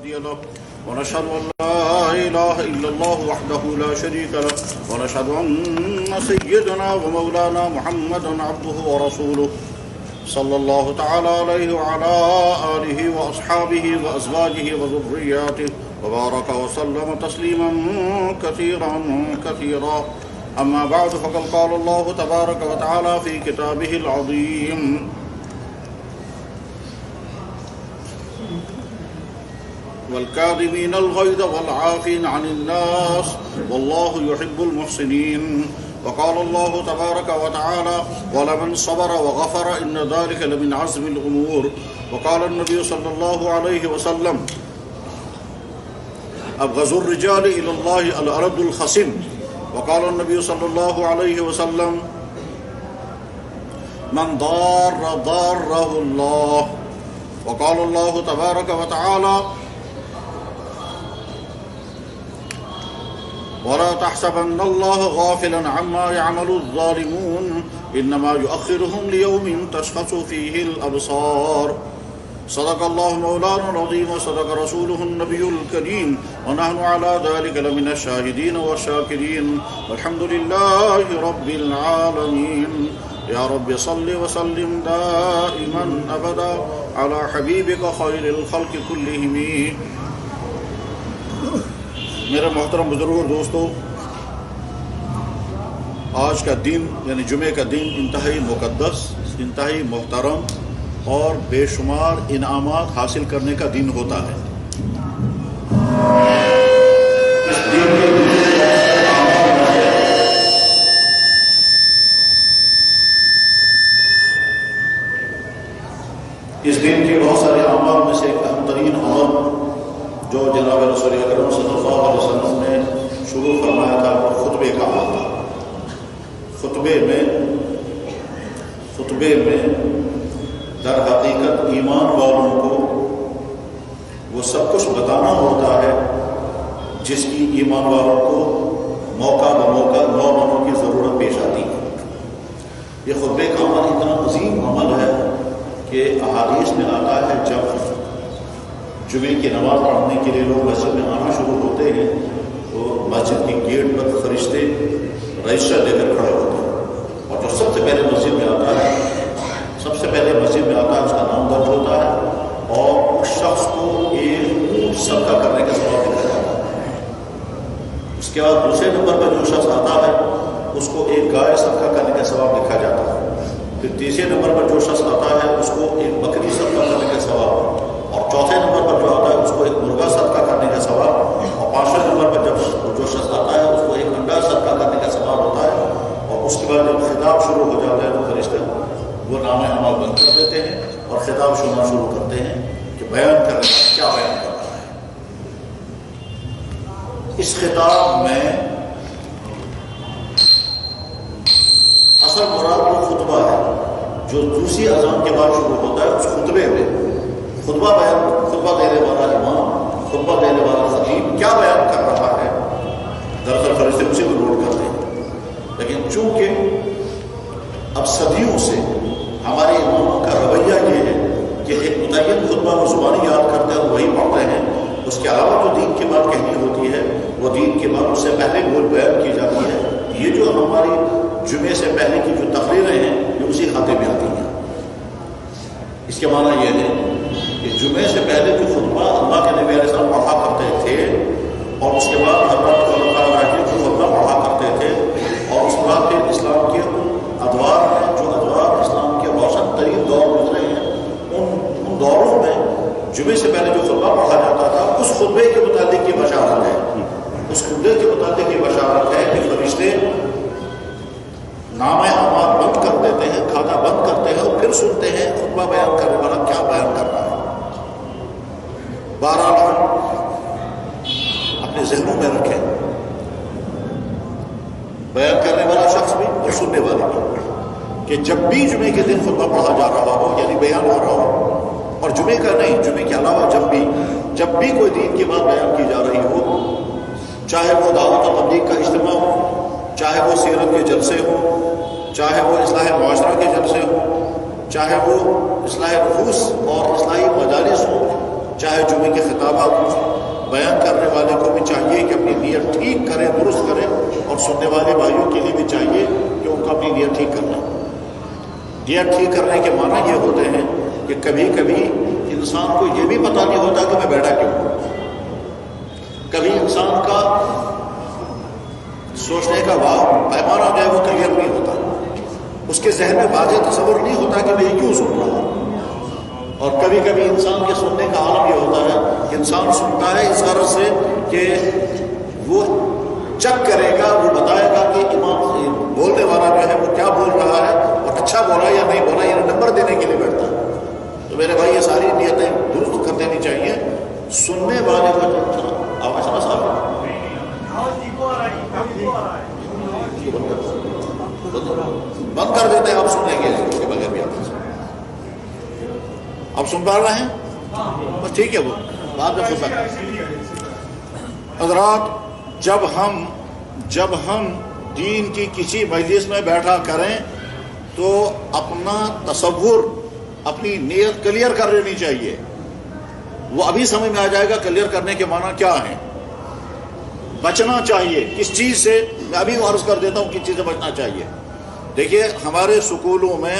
هادي له ونشهد أن لا إله إلا الله وحده لا شريك له ونشهد أن سيدنا ومولانا محمدا عبده ورسوله صلى الله تعالى عليه وعلى آله وأصحابه وأزواجه وذرياته وبارك وسلم تسليما كثيرا أما بعد فقد قال الله تبارك وتعالى في كتابه العظيم والكاظمين الغيظ والعافين عن الناس والله يحب المحسنين. وقال الله تبارك وتعالى ولمن صبر وغفر إن ذلك لمن عزم الأمور. وقال النبي صلى الله عليه وسلم أبغض الرجال إلى الله الأرد الخصم. وقال النبي صلى الله عليه وسلم من ضاره الله. وقال الله تبارك وتعالى ولا تحسبن الله غافلا عما يعمل الظالمون إنما يؤخرهم ليوم تشخص فيه الأبصار. صدق الله مولانا العظيم وصدق رسوله النبي الكريم ونحن على ذلك لمن الشاهدين والشاكرين والحمد لله رب العالمين. يا رب صل وسلم دائما أبدا على حبيبك خير الخلق كلهم. میرے محترم بزرگوں اور دوستو، آج کا دن یعنی جمعے کا دن انتہائی مقدس، انتہائی محترم اور بے شمار انعامات حاصل کرنے کا دن ہوتا ہے. اس دن کے بہت سارے اعمال میں سے ایک اہم ترین عمل جو جناب رسول اکرم صلی اللہ علیہ وسلم نے شروع فرمایا تھا وہ خطبے کا عمل تھا. خطبے میں در حقیقت ایمان والوں کو وہ سب کچھ بتانا ہوتا ہے جس کی ایمان والوں کو موقع بموقع نوعوں کی ضرورت پیش آتی ہے. یہ خطبے کا عمل اتنا عظیم عمل ہے کہ احادیث میں آتا ہے جب جمعے کی نماز پڑھنے کے لیے لوگ مسجد میں آنا شروع ہوتے ہیں تو مسجد کی گیٹ پر فرشتے رجسٹر لے کر کھڑے ہوتے ہیں، اور جو سب سے پہلے مسجد میں آتا ہے اس کا نام درج ہوتا ہے اور اس شخص کو ایک اونٹ صدقہ کرنے کا ثواب لکھا جاتا ہے. اس کے بعد دوسرے نمبر پر جو شخص آتا ہے اس کو ایک گائے صدقہ کرنے کا ثواب لکھا جاتا ہے. پھر تیسرے نمبر پر جو شخص آتا ہے اس کو ایک بکری صدقہ کرنے کا ثواب، اور چوتھے نمبر پر جو آتا ہے اس کو ایک مرغا صدقہ کرنے کا ثواب، اور پانچویں نمبر پر جب جو شخص آتا ہے اس کو ایک انڈا صدقہ کرنے کا ثواب ہوتا ہے. اور اس کے بعد جب خطاب شروع ہو جاتا ہے تو فرشتے وہ نام اعمال بند کر دیتے ہیں اور خطاب سننا شروع کرتے ہیں کہ بیان کر رہے ہیں کیا بیان کر رہا ہے. اس خطاب میں اصل مراد وہ خطبہ ہے جو دوسری اذان کے بعد شروع ہوتا ہے. اس خطبے میں خطبہ دینے والا امام، خطبہ دینے والا خطیب کیا بیان کر رہا ہے، دراصل فرشتے اسی کو نوٹ کرتے ہیں. لیکن چونکہ اب صدیوں سے ہمارے اماموں کا رویہ یہ ہے کہ ایک متعین خطبہ وہ زبانی یاد کرتے ہیں اور وہی پڑھتے ہیں. اس کے علاوہ جو دین کی بات کہنی ہوتی ہے وہ دین کی بات اس سے پہلے بول بیان کی جاتی ہے. یہ جو ہماری جمعے سے پہلے کی جو تقریریں ہیں یہ اسی خاتے میں آتی ہیں. اس کے معنی یہ ہے کہ جمعے سے پہلے جو خطبہ اللہ کے نبی علیہ السلام پڑھا کرتے تھے اور اس کے بعد حضرت خلفاء راشدین جو خطبہ پڑھا کرتے تھے، اور اس کے بعد پھر اسلام کے ادوار ہیں جو ادوار اسلام کے روشن ترین دور گزرے ہیں، ان دوروں میں جمعے سے پہلے جو خطبہ پڑھا جاتا تھا اس خطبے کے متعلق یہ بشارت ہے. اس خطبے کے متعلق یہ بشارت ہے کہ فرشتے نام اعمال بند کر دیتے ہیں، کھاتا بند کرتے ہیں اور پھر سنتے ہیں خطبہ بیان کرنے والا کیا بیان کر رہا ہے. بہرحال اپنے ذہنوں میں رکھیں، بیان کرنے والا شخص بھی اور سننے والا بھی، کہ جب بھی جمعے کے دن خطبہ پڑھا جا رہا ہو یعنی بیان ہو رہا ہو، اور جمعے کا نہیں، جمعے کے علاوہ جب بھی کوئی دین کی بات بیان کی جا رہی ہو، چاہے وہ دعوت و تبلیغ کا اجتماع ہو، چاہے وہ سیرت کے جلسے ہوں، چاہے وہ اصلاح معاشرہ کے جلسے ہوں، چاہے وہ اصلاح نفوس اور اصلاحی مجالس ہوں، چاہے جمعے کے خطابات ہوں، بیان کرنے والے کو بھی چاہیے کہ اپنی نیت ٹھیک کرے، درست کرے، اور سننے والے بھائیوں کے لیے بھی چاہیے کہ ان کو اپنی نیت ٹھیک کرنا۔ نیت ٹھیک کرنے کے معنی یہ ہوتے ہیں کہ کبھی کبھی انسان کو یہ بھی پتہ نہیں ہوتا کہ میں بیٹھا کیوں ہوں۔ کبھی انسان کا سوچنے کا پیمانہ جو ہے وہ کلیئر نہیں ہوتا، اس کے ذہن میں واضح تصور نہیں ہوتا کہ میں یہ کیوں سن رہا ہوں۔ اور کبھی کبھی انسان کے سننے کا عالم یہ ہوتا ہے کہ انسان سنتا ہے اس غرض سے کہ وہ چیک کرے گا، وہ بتائے گا کہ امام بولنے والا جو ہے وہ کیا بول رہا ہے اور اچھا بولا یا نہیں بولا، یہ نمبر دینے کے لیے بیٹھتا ہے۔ تو میرے بھائی یہ ساری نیتیں درست کر دینی چاہیے۔ سننے والے کا جو آواز سمجھ صاحب بند کر دیتے ہیں، آپ سن لیں گے اس کے بغیر بھی آپ سن پا رہے ہیں بس ٹھیک ہے، وہ بعد میں خود حضرات جب ہم دین کی کسی مجلس میں بیٹھا کریں تو اپنا تصور، اپنی نیت کلیئر کر لینی چاہیے۔ وہ ابھی سمجھ میں آ جائے گا کلیئر کرنے کے معنی کیا ہیں۔ بچنا چاہیے کس چیز سے، میں ابھی عرض کر دیتا ہوں کس چیز سے بچنا چاہیے۔ دیکھیے ہمارے سکولوں میں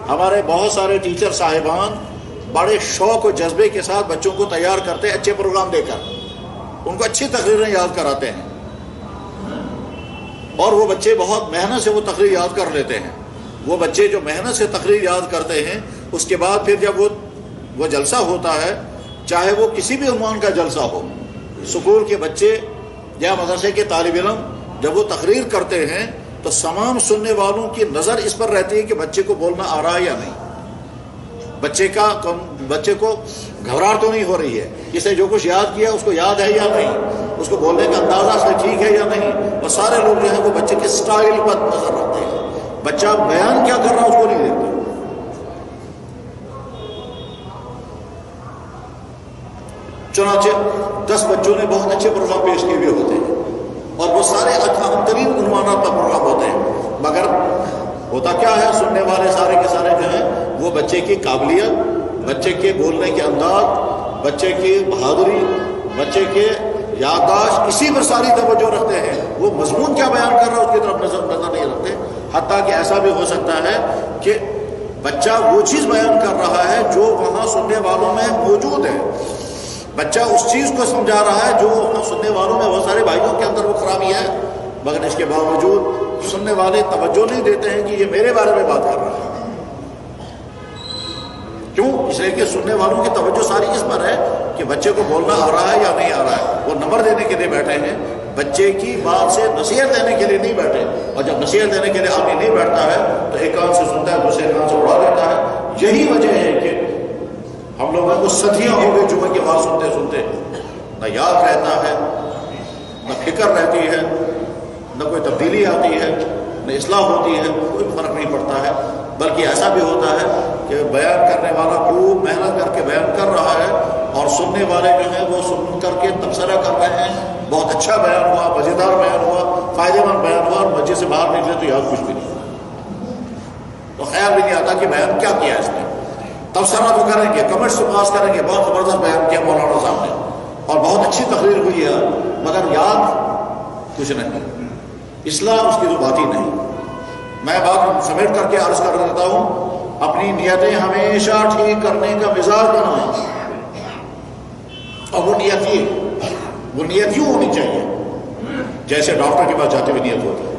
ہمارے بہت سارے ٹیچر صاحبان بڑے شوق و جذبے کے ساتھ بچوں کو تیار کرتے ہیں، اچھے پروگرام دے کر ان کو اچھی تقریریں یاد کراتے ہیں، اور وہ بچے بہت محنت سے وہ تقریر یاد کر لیتے ہیں۔ وہ بچے جو محنت سے تقریر یاد کرتے ہیں، اس کے بعد پھر جب وہ جلسہ ہوتا ہے، چاہے وہ کسی بھی عنوان کا جلسہ ہو، سکول کے بچے یا مدرسے کے طالب علم جب وہ تقریر کرتے ہیں تو تمام سننے والوں کی نظر اس پر رہتی ہے کہ بچے کو بولنا آ رہا ہے یا نہیں، بچے کو گھبراہٹ تو نہیں ہو رہی ہے، اسے جو کچھ یاد کیا اس کو یاد ہے یا نہیں، اس کو بولنے کا اندازہ سے ٹھیک ہے یا نہیں۔ اور سارے لوگ جو ہیں وہ بچے کے سٹائل پر نظر رکھتے ہیں، بچہ بیان کیا کر رہا ہے اس کو نہیں دیکھتے۔ چنانچہ 10 بچوں نے بہت اچھے پروگرام پیش کیے ہوئے ہوتے ہیں اور وہ سارے اہم ترین عنوانات پر پروگرام ہوتے ہیں، مگر ہوتا کیا ہے، سننے والے سارے کے سارے جو ہیں وہ بچے کی قابلیت، بچے کے بولنے کے انداز، بچے کی بہادری، بچے کے یادداشت، اسی پر ساری توجہ رکھتے ہیں۔ وہ مضمون کیا بیان کر رہا ہے اس کی طرف نظر نہیں رکھتے۔ حتیٰ کہ ایسا بھی ہو سکتا ہے کہ بچہ وہ چیز بیان کر رہا ہے جو وہاں سننے والوں میں موجود ہے، بچہ اس چیز کو سمجھا رہا ہے جو وہاں سننے والوں میں بہت سارے بھائیوں کے اندر وہ خرابی ہے، مگر اس کے باوجود سننے والے توجہ نہیں دیتے ہیں کہ یہ میرے بارے میں بات کر رہا ہے۔ کیوں؟ اس لیے کہ سننے والوں کی توجہ ساری اس پر ہے کہ بچے کو بولنا آ رہا ہے یا نہیں آ رہا ہے۔ وہ نمبر دینے کے لیے بیٹھے ہیں، بچے کی بات سے نصیحت دینے کے لیے نہیں بیٹھے۔ اور جب نصیحت دینے کے لیے آدمی نہیں بیٹھتا ہے تو ایک کان سے سنتا ہے، دوسرے کان سے اڑا دیتا ہے۔ یہی وجہ ہے کہ ہم لوگوں کو صدیاں ہو گئی جمعے کی بات سنتے سنتے، نہ یاد رہتا ہے، نہ فکر رہتی ہے، نہ کوئی تبدیلی آتی ہے، نہ اصلاح ہوتی ہے، کوئی فرق نہیں پڑتا ہے۔ بلکہ ایسا بھی ہوتا ہے کہ بیان کرنے والا خوب محنت کر کے بیان کر رہا ہے اور سننے والے جو ہیں وہ سن کر کے تبصرہ کر رہے ہیں، بہت اچھا بیان ہوا، مزیدار بیان ہوا، فائدہ مند بیان ہوا، اور مسجد سے باہر نکلے تو یاد کچھ بھی نہیں، تو خیال بھی نہیں آتا کہ بیان کیا کیا اس نے۔ تبصرہ تو کریں گے، کمنٹس تو پاس کریں گے، بہت زبردست بیان کیا مولانا صاحب نے اور بہت اچھی تقریر ہوئی ہے، مگر یاد کچھ نہیں، اصلاح اس کی تو بات ہی نہیں۔ میں بات سمیٹ کر کے عرض کر دیتا ہوں، اپنی نیتیں ہمیشہ ٹھیک کرنے کا مزاج بنائیں، اور وہ نیت یوں ہونی چاہیے جیسے ڈاکٹر کے پاس جاتے ہوئے نیت ہوتی ہے۔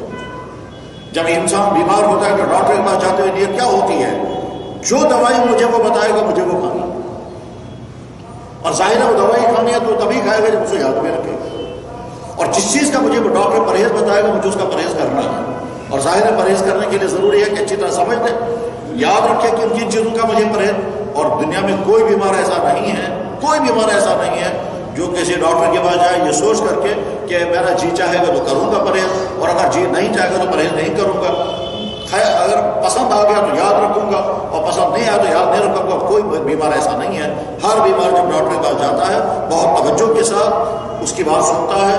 جب انسان بیمار ہوتا ہے تو ڈاکٹر کے پاس جاتے ہوئے نیت کیا ہوتی ہے؟ جو دوائی مجھے وہ بتائے گا مجھے وہ کھانی، اور ظاہر ہے وہ دوائی کھانی ہے تو تبھی کھائے گا جب اسے یاد میں رکھے گا، اور جس چیز کا مجھے وہ ڈاکٹر پرہیز بتائے گا مجھے اس کا پرہیز کرنا ہے، اور ظاہر ہے پرہیز کرنے کے لیے ضروری ہے کہ اچھی طرح سمجھ لیں، یاد رکھے کہ ان کی چیزوں کا مجھے پرہیز۔ اور دنیا میں کوئی بیمار ایسا نہیں ہے جو کسی ڈاکٹر کے پاس جائے یہ سوچ کر کے کہ میرا جی چاہے گا تو کروں گا پرہیز، اور اگر جی نہیں چاہے گا تو پرہیز نہیں کروں گا۔ خیر اگر پسند آ گیا تو یاد رکھوں گا، اور پسند نہیں آیا تو یاد نہیں رکھوں گا۔ کوئی بیمار ایسا نہیں ہے، ہر بیمار جب ڈاکٹر کے پاس جاتا ہے بہت توجہ کے ساتھ اس کی بات سنتا ہے،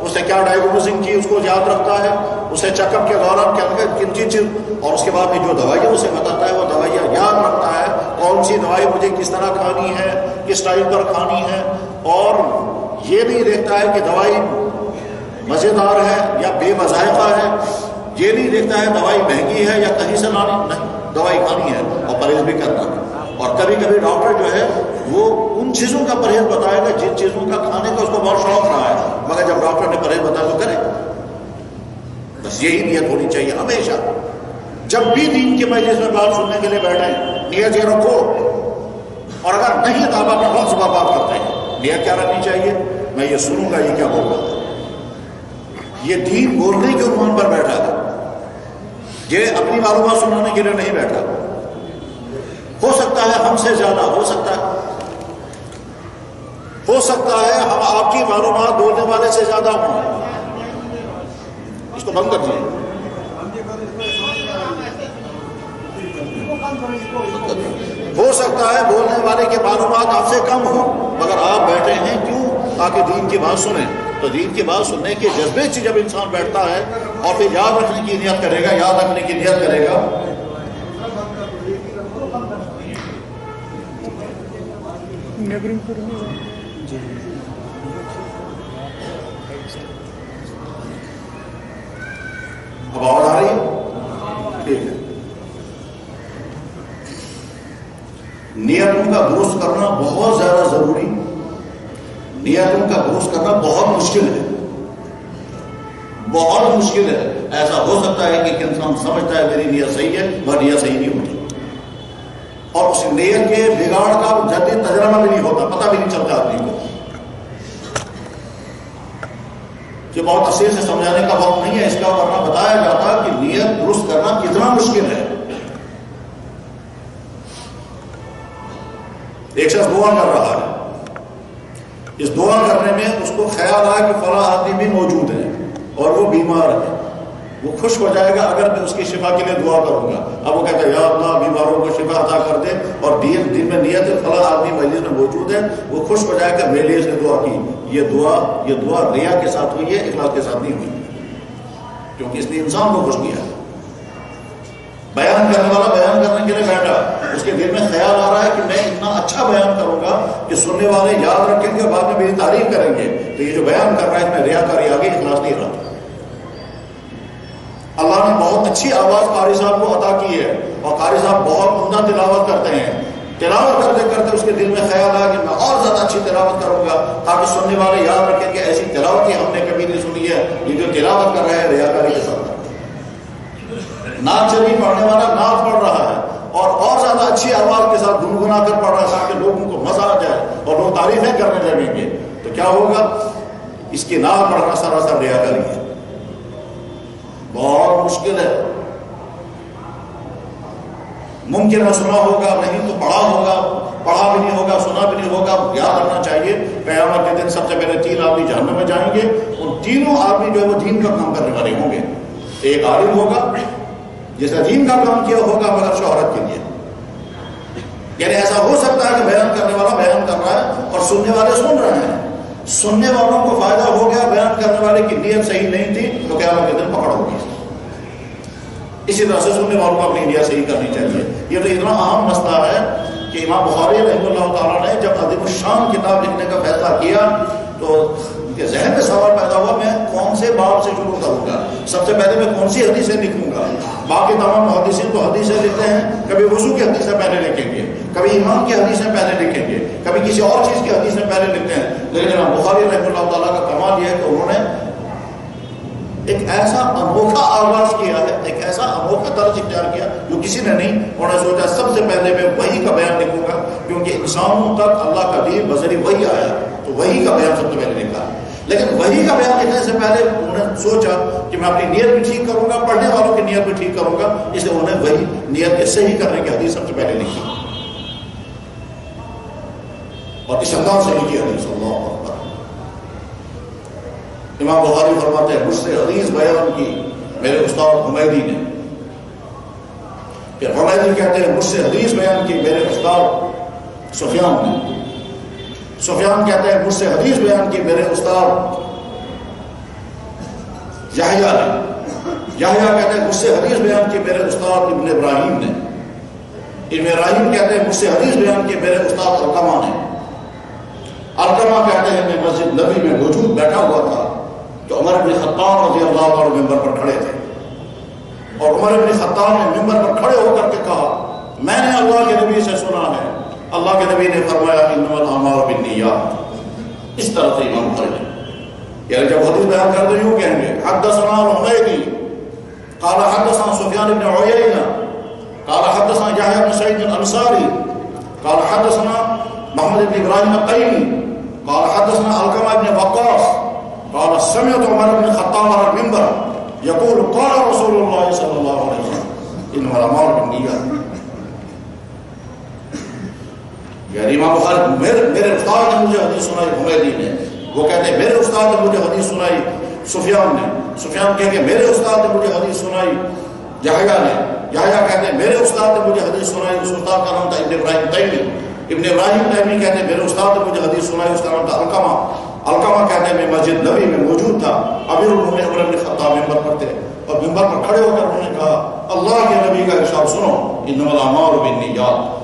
اسے کیا ڈائگنوزنگ کی اس کو یاد رکھتا ہے، اسے چیک اپ کے دوران کن چیز، اور اس کے بعد میں جو دوائیاں اسے بتاتا ہے وہ دوائیاں یاد رکھتا ہے، کون سی دوائی مجھے کس طرح کھانی ہے، کس ٹائم پر کھانی ہے، اور یہ نہیں دیکھتا ہے کہ دوائی مزیدار ہے یا بے مذائقہ ہے، یہ نہیں دیکھتا ہے دوائی مہنگی ہے یا کہیں سے لانی، نہیں، دوائی کھانی ہے اور پرہیز بھی کرنا ہے۔ اور کبھی کبھی ڈاکٹر جو ہے وہ ان چیزوں کا پرہیز بتائے گا جن چیزوں کا کھانے کا اس کو بہت شوق رہا ہے، مگر جب ڈاکٹر نے پرہیز بتایا تو کرے۔ بس یہی نیت ہونی چاہیے ہمیشہ، جب بھی دین کے مجلس میں بات سننے کے لیے بیٹھیں نیت یہ رکھو، اور اگر نہیں تو آپ اپنا وقت برباد کرتے ہیں۔ نیت کیا رکھنی چاہیے؟ میں یہ سنوں گا، یہ کیا بول رہا ہے، یہ دین بولنے کے عنوان پر بیٹھا ہے، یہ اپنی معلومات سنانے کے لیے نہیں بیٹھا۔ ہو سکتا ہے ہم سے زیادہ، ہو سکتا ہے ہم آپ کی معلومات بولنے والے سے زیادہ ہوں، اس کو بند کر دیجیے۔ ہو سکتا ہے بولنے والے کی معلومات آپ سے کم ہوں، مگر آپ بیٹھے ہیں کیوں؟ تاکہ دین کی بات سنیں۔ تو دین کی بات سننے کے جذبے سے جب انسان بیٹھتا ہے اور پھر یاد رکھنے کی نیت کرے گا، یاد رکھنے کی نیت کرے گا، اب آواز آ رہی ہے؟ ٹھیک ہے۔ نیتوں کا درست کرنا بہت زیادہ ضروری، نیتوں کا درست کرنا بہت مشکل ہے، بہت مشکل ہے۔ ایسا ہو سکتا ہے کہ انسان سمجھتا ہے میری نیت صحیح ہے، مگر نیت صحیح نہیں ہوتی، اور اس نیت کے بگاڑ کا جلدی تجربہ بھی نہیں ہوتا، پتہ بھی نہیں چلتا آدمی کو۔ کہ بہت تفصیل سے سمجھانے کا وقت نہیں ہے اس کا، ورنہ بتایا جاتا کہ نیت درست کرنا کتنا مشکل ہے۔ ایک شخص دعا کر رہا ہے، اس دعا کرنے میں اس کو خیال آیا کہ فلاں آدمی بھی موجود ہے اور وہ بیمار ہے، وہ خوش ہو جائے گا اگر میں اس کی شفا کے لیے دعا کروں گا۔ اب وہ کہتا ہے یا اللہ بیماروں کو شفا عطا کر دے، اور دن میں نیت فلاں آدمی مجلس میں موجود ہے، وہ خوش ہو جائے گا میرے لیے اس نے دعا کی۔ یہ دعا ریا کے ساتھ ہوئی ہے، اخلاص کے ساتھ نہیں ہوئی، کیونکہ اس نے انسان کو خوش کیا۔ بیان کرنے والا بیان کرنے کے لیے بیٹھا، اس کے دل میں خیال آ رہا ہے کہ میں اتنا اچھا بیان کروں گا کہ سننے والے یاد رکھیں گے اور بعد میں میری تعریف کریں گے، تو یہ جو بیان کر رہا ہے اس میں ریاکاری آگے، اخلاص نہیں رہا۔ اللہ نے بہت اچھی آواز قاری صاحب کو عطا کی ہے، اور قاری صاحب بہت عمدہ تلاوت کرتے ہیں، تلاوت کرتے کرتے اس کے دل میں خیال آیا کہ میں اور زیادہ اچھی تلاوت کروں گا تاکہ سننے والے یاد رکھیں کہ ایسی تلاوت ہی ہم نے کبھی نہیں سنی ہے، یہ جو تلاوت کر رہا ہے ریاکاری کے ساتھ۔ نعت شریف پڑھنے والا نعت پڑھ رہا ہے اور زیادہ اچھی آواز کے ساتھ گنگنا کر پڑھ رہا ہے تاکہ لوگوں کو مزہ آ جائے اور لوگ تعریفیں کرنے لگیں گے، تو کیا ہوگا؟ اس کی نعت پڑھنا سراسر ریاکاری ہے، بہت مشکل ہے۔ ممکن ہے سنا ہوگا، نہیں تو پڑھا ہوگا، پڑھا بھی نہیں ہوگا، سنا بھی نہیں ہوگا۔ یاد رکھنا چاہیے قیامت کے دن سب سے پہلے 3 آدمی جہنم میں جائیں گے، ان تینوں آدمی جو ہے وہ دین کا کام کرنے والے ہوں گے۔ ایک عالم ہوگا جس نے دین کا کام کیا ہوگا مگر شہرت کے لیے، یعنی ایسا ہو سکتا ہے کہ بیان کرنے والا بیان کر رہا ہے اور سننے والے سن رہے ہیں، سننے والوں کو فائدہ ہو گیا، بیان کرنے والے کی نیت صحیح نہیں تھی تو قیامت کے دن پکڑ ہوگی۔ اسی طرح سے سننے والوں کو اپنی نیت صحیح کرنی چاہیے۔ یہ تو اتنا اہم مسئلہ ہے کہ امام بخاری رحمہ اللہ تعالیٰ نے جب عظیم الشان کتاب لکھنے کا فیصلہ کیا تو ان کے ذہن میں سوال پیدا ہوا میں کون سے باب سے شروع کروں گا، سب سے پہلے میں کون سی حدیثیں لکھوں گا۔ باقی تمام محدثین تو حدیثیں لکھتے ہیں، کبھی وضو کی حدیثیں پہلے لکھیں گے، کبھی ایمان کی حدیثیں پہلے لکھیں گے، کبھی کسی اور چیز کی حدیثیں پہلے لکھتے ہیں، لیکن امام بخاری رحمہ اللہ تعالیٰ کا کمال یہ ہے کہ انہوں نے ایک ایسا انوکھا آغاز کیا ہے، ایک ایسا انوکھا طرز اختیار کیا جو کسی نے نہیں۔ انہوں نے سوچا سب سے پہلے میں وحی کا بیان لکھوں گا، کیونکہ انسانوں تک اللہ کا دین بذریعہ وحی آیا، تو وحی کا بیان سب سے پہلے لکھا۔ لیکن وحی کا بیان لکھنے سے پہلے انہوں نے سوچا کہ میں اپنی نیت بھی ٹھیک کروں گا، پڑھنے والوں کی نیت بھی ٹھیک کروں گا، اس لیے انہوں نے وحی نیت کے صحیح کرنے کی حدیث سب سے پہلے لکھی، اور اس انداز سے لکھی حدیث۔ اللہ اکبر۔ امام بخاری فرماتے ہیں مجھ سے حدیث بیان کی میرے استاد حمیدی نے، پھر حمیدی کہتے ہیں مجھ سے حدیث بیان کی میرے استاد سفیان نے، سفیان کہتے ہیں مجھ سے حدیث بیان کی میرے استاد یحییٰ نے، یحییٰ کہتے ہیں مجھ سے حدیث بیان کی میرے استاد ابن ابراہیم نے، ابن ابراہیم کہتے ہیں مجھ سے حدیث بیان کی میرے استاد علقمہ نے، علقمہ کہتے ہیں میں مسجد نبی میں موجود بیٹھا ہوا تھا کہ عمر بن خطاب رضی اللہ عنہ ممبر پر کھڑے تھے، اور عمر بن خطاب نے ممبر پر کھڑے ہو کر کے کہا میں نے اللہ کے نبی سے سنا ہے، اللہ کے نبی نے فرمایا انما الاعمال بالنیات، اس طرح سے امام بخاری یعنی جب حدیث بیان کر رہے ہوں کہیں گے حدثنا الحمیدی قال حدثنا سفیان بن عیینہ قال حدثنا یحیی بن سعید الانصاری قال حدثنا محمد بن ابراہیم التیمی قال حدثنا علقمہ بن وقاص قال سمعت عمر بن الخطاب على المنبر يقول قال رسول الله صلى الله عليه وسلم انما الاعمال بالنیات. یعنی امام بخاری میرے استاد نے مجھے حدیث سنائی حمیدی نے، وہ کہتے ہیں میرے استاد نے مجھے حدیث سنائی سفیان نے، سفیان کہہ کے میرے استاد نے مجھے حدیث سنائی یحییٰ نے، یحییٰ کہتے ہیں میرے استاد نے مجھے حدیث سنائی، اس استاد کا نام تھا ابن ابراہیم تیمی، ابن ابراہیم تیمی کہتے ہیں میرے استاد نے مجھے حدیث سنائی، اس کا نام تھا علقمہ، علقمہ کہتے ہیں میں مسجد نبی میں موجود تھا، امیر المومنین عمر بن خطاب ممبر پر تھے اور ممبر پر کھڑے ہو کر انہوں نے کہا اللہ کے نبی کا ارشاد سنو انما الاعمال بالنیات،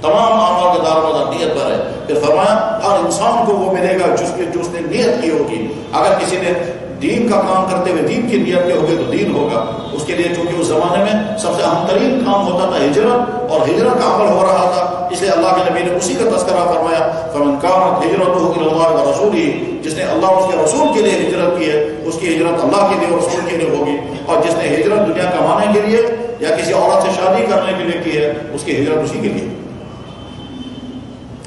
تمام اعمال کا دار مدار نیت پر ہے. پھر فرمایا ہر انسان کو وہ ملے گا جس نے نیت کی ہوگی. اگر کسی نے دین کا کام کرتے ہوئے دین کی نیت کے ہوگے تو دین ہوگا اس کے لیے، چونکہ اس زمانے میں سب سے اہم ترین کام ہوتا تھا ہجرت، اور ہجرت کا عمل ہو رہا تھا، اس لیے اللہ کے نبی نے اسی کا تذکرہ فرمایا فمن کانت ہجرتہ الی اللہ ورسولہ، جس نے اللہ اس کے رسول کے لیے ہجرت کی ہے اس کی ہجرت اللہ کے لیے اور رسول کے لیے ہوگی، اور جس نے ہجرت دنیا کمانے کے لیے یا کسی عورت سے شادی کرنے کے لیے کی ہے اس کی ہجرت اسی کے لیے.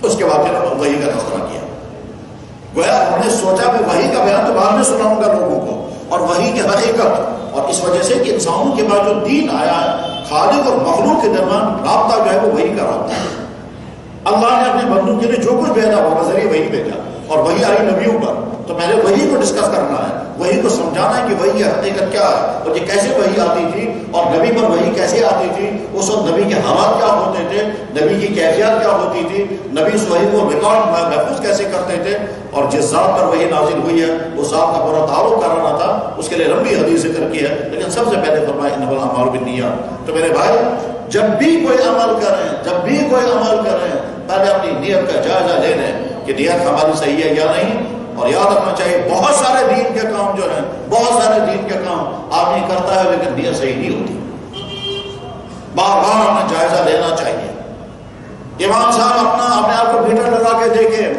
اس کے بعد پھر وحی کا تذکرہ کیا. گویا ہم نے سوچا کہ وحی کا بیان تو بعد میں سناؤں گا لوگوں کو، اور وحی کی حقیقت، اور اس وجہ سے کہ انسانوں کے بعد جو دین آیا ہے خالق اور مخلوق کے درمیان رابطہ جو ہے وہ وحی کا رابطہ ہے. اللہ نے اپنے بندوں کے لیے جو کچھ بھیجا وہ نظریہ وحی بھیجا، اور وحی آئی نبیوں پر، تو پہلے وحی کو ڈسکس کرنا ہے، وحی کو سمجھانا ہے کہ وحی کی حقیقت کیا ہے، اور یہ کیسے وحی آتی تھی، اور نبی پر وحی کیسے آتی تھی، اس وقت نبی کے حالات کیا ہوتے تھے، نبی کی کیفیت کیا ہوتی تھی، نبی اس وحی کو ریکارڈ محفوظ کیسے کرتے تھے، اور جس ذات پر وحی نازل ہوئی ہے اس ذات کا پورا تعارف کرانا تھا. اس کے لیے لمبی حدیث ذکر کی ہے، لیکن سب سے پہلے فرمایا انما الاعمال بالنیات. تو میرے بھائی جب بھی کوئی عمل کریں، جب بھی کوئی عمل کریں پہلے اپنی نیت کا جائزہ لے لیں کہ نیت ہماری صحیح ہے یا نہیں. اور یاد رکھنا چاہیے بہت سارے دین کے کام جو ہیں، بہت سارے دین کے کام آدمی کرتا ہے لیکن نیت صحیح نہیں ہوتی. بار بار اپنا جائزہ لینا چاہیے. امام صاحب اپنے آپ کو میٹر لگا کے دیکھے،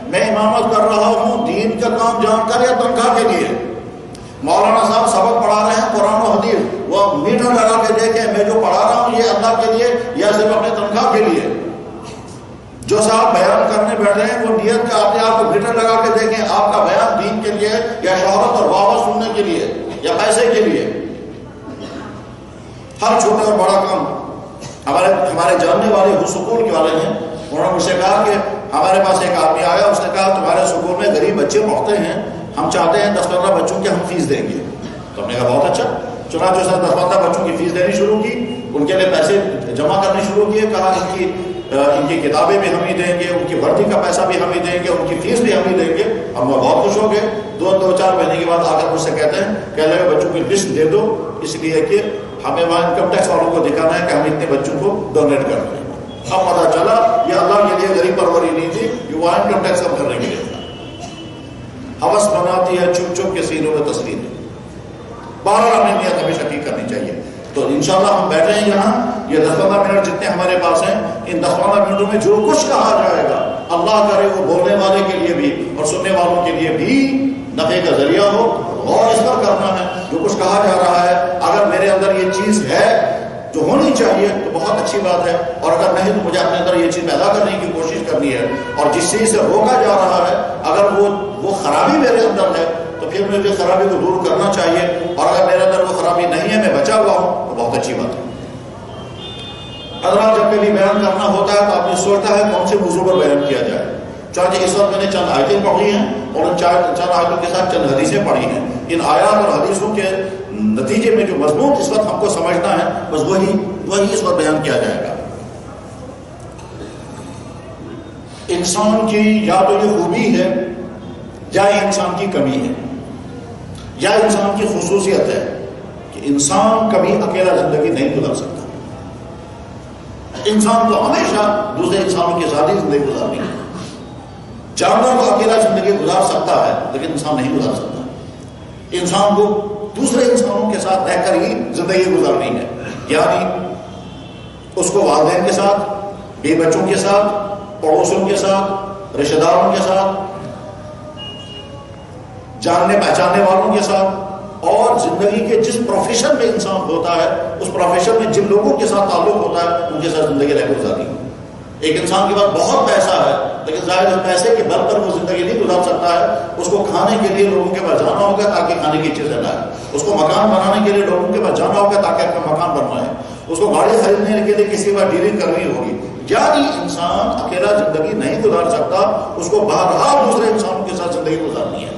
میں امامت کر رہا ہوں دین کا کام جان کر یا تنخواہ کے لیے. مولانا صاحب سبق پڑھا رہے ہیں قرآن و حدیث، وہ میٹر لگا کے دیکھے میں جو پڑھا رہا ہوں یہ اللہ کے لیے یا صرف اپنے تنخواہ کے لیے. جو صاحب بیان کرنے بیٹھے ہیں وہ نیت کا اپنے آپ کو میٹر لگا کے دیکھیں آپ کا بیان دین کے لیے یا شہرت اور واہ سننے کے لیے یا پیسے کے لیے. ہر چھوٹا اور بڑا کام ہمارے جاننے والے وہ سکول کے والے ہیں، انہوں نے مجھ سے کہا کہ ہمارے پاس ایک آدمی آیا، اس نے کہا تمہارے سکول میں غریب بچے پڑھتے ہیں، ہم چاہتے ہیں 10-15 بچوں کی ہم فیس دیں گے. تو ہم نے کہا بہت اچھا. چنانچہ سر 10-15 بچوں کی فیس دینی شروع کی، ان کے لیے پیسے جمع کرنے شروع کیے. کہا ان کی کتابیں بھی ہم ہی دیں گے، ان کی وردی کا پیسہ بھی ہم ہی دیں گے، ان کی فیس بھی ہم ہی دیں گے. ہم بہت خوش ہو گئے. 2-4 مہینے کے بعد آ کر مجھ سے کہتے ہیں کہ لگے بچوں کی لسٹ دے دو، اس لیے کہ ہمیں وہاں انکم ٹیکس والوں کو دکھانا ہے کہ ہم اتنے بچوں کو ڈونیٹ کر رہے ہیں. اب پتا چلا یہ اللہ کے لیے غریب پروری نہیں تھی، یہ وہاں انکم ٹیکس کم کرنے کے لیے تھا. ہوس بناتی ہے چھپ چھپ کے سینوں میں تصویر. باہر ہمیں نیت ہمیشہ ٹھیک کرنی چاہیے. تو انشاءاللہ ہم بیٹھے ہیں یہاں، یہ 10-15 منٹ جتنے ہمارے پاس ہیں، ان 10-15 منٹوں میں جو کچھ کہا جائے گا اللہ کرے وہ بولنے والے کے لیے بھی اور سننے والوں کے لیے بھی نفع کا ذریعہ ہو. غور اس پر کرنا ہے جو کچھ کہا جا رہا ہے. اگر میرے اندر یہ چیز ہے جو ہونی چاہیے تو بہت اچھی بات ہے، اور اگر نہیں تو مجھے اپنے اندر یہ چیز پیدا کرنے کی کوشش کرنی ہے. اور جس چیز سے روکا جا رہا ہے اگر وہ خرابی میرے اندر ہے تو پھر مجھے خرابی کو دور کرنا چاہیے. اور اگر میرے اندر وہ خرابی نہیں ہے، میں بچا ہوا ہوں، تو بہت اچھی بات ہے. حضرات جب کبھی بیان کرنا ہوتا ہے تو آپ نے سوچتا ہے کون سے موضوع پر بیان کیا جائے. چاہے اس وقت میں نے چند آیتیں پڑھی ہیں اور ان چند آیتوں کے ساتھ چند حدیثیں پڑھی ہیں. ان آیات اور حدیثوں کے نتیجے میں جو مضمون اس وقت ہم کو سمجھنا ہے بس وہی اس وقت بیان کیا جائے گا. انسان کی یا تو یہ خوبی ہے یا انسان کی کمی ہے یا انسان کی خصوصیت ہے کہ انسان کبھی اکیلا زندگی نہیں گزار سکتا. انسان کو ہمیشہ دوسرے انسانوں کے ساتھ ہی زندگی گزارنی ہے. جانور تو اکیلا زندگی گزار سکتا ہے لیکن انسان نہیں گزار سکتا. انسان کو دوسرے انسانوں کے ساتھ رہ کر ہی زندگی گزارنی ہے. یعنی اس کو والدین کے ساتھ، بے بچوں کے ساتھ، پڑوسیوں کے ساتھ، رشتہ داروں کے ساتھ، جاننے پہچاننے والوں کے ساتھ، اور زندگی کے جس پروفیشن میں انسان ہوتا ہے اس پروفیشن میں جن لوگوں کے ساتھ تعلق ہوتا ہے ان کے ساتھ زندگی رہ گزارنی. ایک انسان کے پاس بہت پیسہ ہے لیکن ظاہر اس پیسے کے بل پر وہ زندگی نہیں گزار سکتا ہے. اس کو کھانے کے لیے لوگوں کے پاس جانا ہوگا تاکہ کھانے کی چیزیں لائے. اس کو مکان بنانے کے لیے لوگوں کے پاس جانا ہوگا تاکہ اپنا مکان بنوائے. اس کو گاڑی خریدنے کے لیے کسی کے پاس ڈیلنگ کرنی ہوگی. یعنی انسان اکیلا زندگی نہیں گزار سکتا، اس کو بہرحال دوسرے انسانوں کے ساتھ زندگی گزارنی ہے.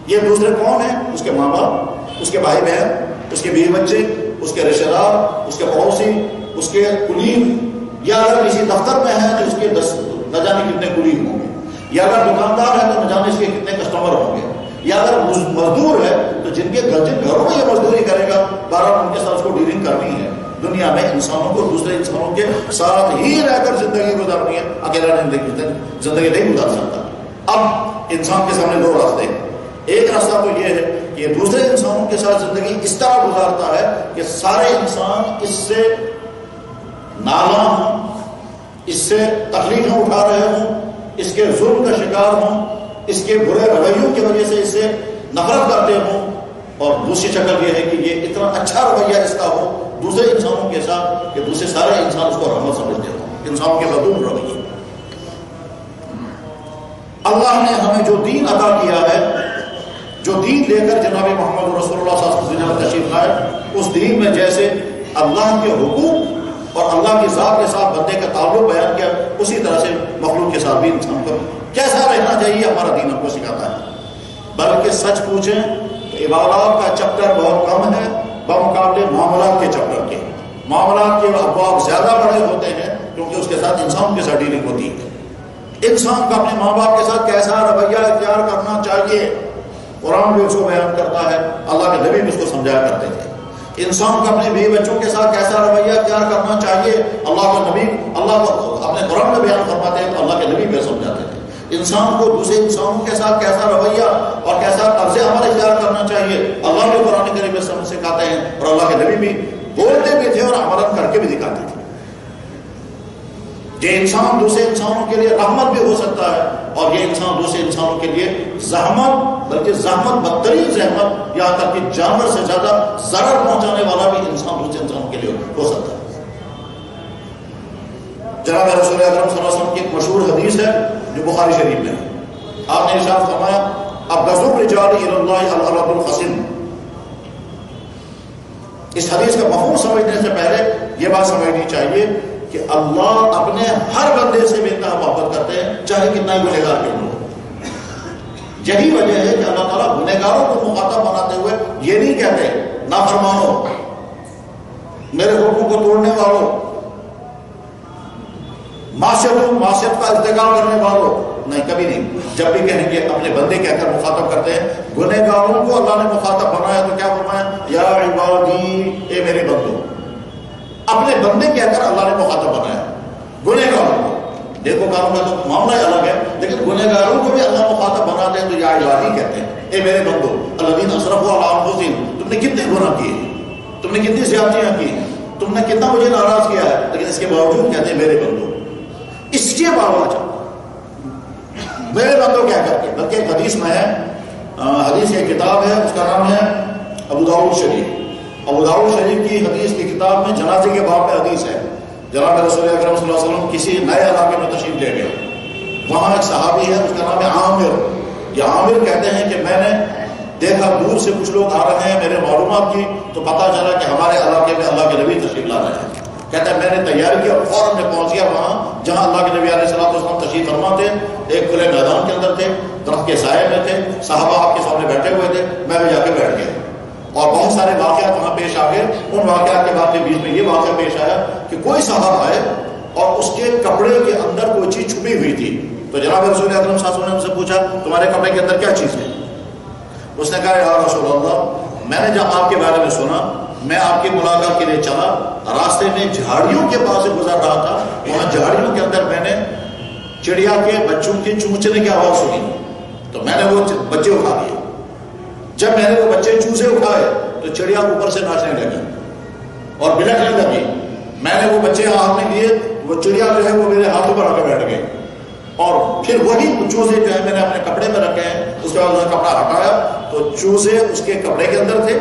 یہ دوسرے کون ہیں؟ اس کے ماں باپ، اس کے بھائی بہن، اس کے بیوی بچے، اس کے رشتہ دار، اس کے پڑوسی، اس کے کلیگ، یا اگر کسی دفتر میں ہے تو اس کے نہ جانے کتنے کلیگ ہوں گے، یا اگر دکاندار ہے تو نہ جانے اس کے کتنے کسٹمر ہوں گے، یا اگر مزدور ہے تو جن گھروں میں یہ مزدوری کرے گا بہرحال ان کے ساتھ اس کو ڈیلنگ کرنی ہے. دنیا میں انسانوں کو دوسرے انسانوں کے ساتھ ہی رہ کر زندگی گزارنی ہے، اکیلا زندگی نہیں گزار سکتا. اب انسان کے سامنے دو راستے ہیں. ایک راستہ تو یہ ہے کہ دوسرے انسانوں کے ساتھ زندگی اس طرح گزارتا ہے کہ سارے انسان اس سے نالاں ہوں، اس سے تکلیفیں اٹھا رہے ہوں، اس کے ظلم کا شکار ہوں، اس کے برے رویوں کی وجہ سے اس سے نفرت کرتے ہوں. اور دوسری شکل یہ ہے کہ یہ اتنا اچھا رویہ اس کا ہو دوسرے انسانوں کے ساتھ کہ دوسرے سارے انسان اس کو رحمت سمجھتے ہوں. انسانوں کے بدون رویے. اللہ نے ہمیں جو دین عطا کیا ہے، جو دین لے کر جناب محمد رسول اللہ صلی اللہ علیہ وسلم تشریف لائے، اس دین میں جیسے اللہ کے حقوق اور اللہ کی ذات کے ساتھ بندے کا تعلق بیان کیا، اسی طرح سے مخلوق کے ساتھ بھی انسان کو کیسا رہنا چاہیے ہمارا دین ہم کو سکھاتا ہے. بلکہ سچ پوچھیں تو عبادات کا چیپٹر بہت کم ہے بمقابلے معاملات کے چیپٹر کے. معاملات کے ابواب زیادہ بڑے ہوتے ہیں کیونکہ اس کے ساتھ انسان کے ساتھ ڈیلنگ ہوتی ہے. انسان کو اپنے ماں باپ کے ساتھ کیسا رویہ اختیار کرنا چاہیے قرآن بھی اس کو بیان کرتا ہے، اللہ کے نبی بھی اس کو سمجھایا کرتے ہیں. انسان کو اپنے بیوی بچوں کے ساتھ کیسا رویہ اختیار کرنا چاہیے اللہ کا نبی، اللہ کو اپنے قرآن میں بیان فرماتے ہیں، اللہ کے نبی بھی سمجھاتے ہیں. انسان کو دوسرے انسانوں کے ساتھ کیسا رویہ اور کیسا طرز عمل اختیار کرنا چاہیے اللہ کے قرآن کریم میں سکھاتے ہیں، اور اللہ کے نبی بھی بولتے بھی تھے اور عمل کر کے بھی دکھاتے تھے. یہ انسان دوسرے انسانوں کے لیے رحمت بھی ہو سکتا ہے اور یہ انسان دوسرے انسانوں کے لیے زحمت، بلکہ زحمت بدترین زحمت، یہاں تک کہ جانور سے زیادہ ضرر پہنچانے والا بھی انسان دوسرے انسانوں کے لیے ہو سکتا ہے. جناب رسول اکرم صلی اللہ علیہ وسلم کی ایک مشہور حدیث ہے جو بخاری شریف میں ہے. آپ نے ارشاد فرمایا ابغض الرجال الی اللہ الارض الخصب. اس حدیث کا مفہوم سمجھنے سے پہلے یہ بات سمجھنی چاہیے کہ اللہ اپنے ہر بندے سے بے انتہا محبت کرتے ہیں چاہے کتنا ہی گنہگار کیوں ہو. یہی وجہ ہے کہ اللہ تعالیٰ گنہگاروں کو مخاطب بناتے ہوئے یہ نہیں کہتے نافرمانو، میرے حکم کو توڑنے والوں، معصیت کا ارتکاب کرنے والوں، نہیں، کبھی نہیں. جب بھی کہیں گے اپنے بندے کہہ کر مخاطب کرتے ہیں. گنہگاروں کو اللہ نے مخاطب بنایا تو کیا فرمایا؟ یا عبادی، اے میرے بندو. اپنے بندے کہہ کر اللہ نے مخاطب بنایا. گنہگاروں کو، دیکھو کاروں کا تو معاملہ الگ ہے، لیکن گنہگاروں کو بھی اللہ مخاطب بناتے ہیں تو یا عبادی کہتے ہیں، اے میرے بندو الذین اسرفوا علی انفسہم. تم نے کتنے گناہ کیے، تم نے کتنی زیادتیاں کی، تم نے کتنا مجھے ناراض کیا ہے، لیکن اس کے باوجود کہتے ہیں میرے بندو. اس کے باوجود میرے بندو کیا کر کے، بلکہ ایک حدیث میں ہے، حدیث کی کتاب ہے، اس کا نام ہے ابو داؤد شریف. ابو داؤد شریف کی حدیث کی کتاب میں جنازے کے باب میں حدیث ہے. جناب رسول اکرم صلی اللہ علیہ وسلم کسی نئے علاقے میں تشریف لے گئے. وہاں ایک صحابی ہے، اس کا نام ہے عامر. یہ عامر کہتے ہیں کہ میں نے دیکھا دور سے کچھ لوگ آ رہے ہیں، میرے معلومات کی تو پتہ چلا کہ ہمارے علاقے میں اللہ کے نبی تشریف لا رہے ہیں. کہتا ہے میں نے تیاری کی اور فوراً میں پہنچ گیا وہاں جہاں اللہ کے نبی علیہ الصلوۃ والسلام تشریف فرما تھے. ایک کھلے میدان کے اندر تھے، درخت کے سائے میں تھے، صحابہ آپ کے سامنے بیٹھے ہوئے تھے. میں بھی جا کے بیٹھ گیا اور بہت سارے واقعات وہاں پیش آ گئے. ان واقعات کے بعد کے بیچ میں یہ واقعہ پیش آیا کہ کوئی صحابہ آئے اور اس کے کپڑے کے اندر کوئی چیز چھپی ہوئی تھی. تو جناب رسول اکرم صلی اللہ علیہ وسلم نے ان سے پوچھا تمہارے کپڑے کے اندر کیا چیز ہے؟ اس نے کہا یا رسول اللہ، میں نے جب آپ کے بارے میں سنا میں آپ کی ملاقات کے لیے چلا، راستے میں جھاڑیوں کے پاس سے گزر رہا تھا، وہاں جھاڑیوں کے اندر میں نے چڑیا کے بچوں کے چونچنے کی آواز سنی تو میں نے وہ بچے اٹھا دیے. جب میں نے وہ بچے چوزے اٹھائے تو چڑیا اوپر سے ناچنے لگی اور بلکنے لگی. میں نے وہ بچے ہاتھ میں لیے, وہ چڑیا جو ہے وہ میرے ہاتھوں پر آ کے بیٹھ گئی اور پھر وہی چوزے جو ہے میں نے اپنے کپڑے میں رکھے ہیں. اس کے بعد کپڑا ہٹایا تو چوزے اس کے کپڑے کے اندر تھے,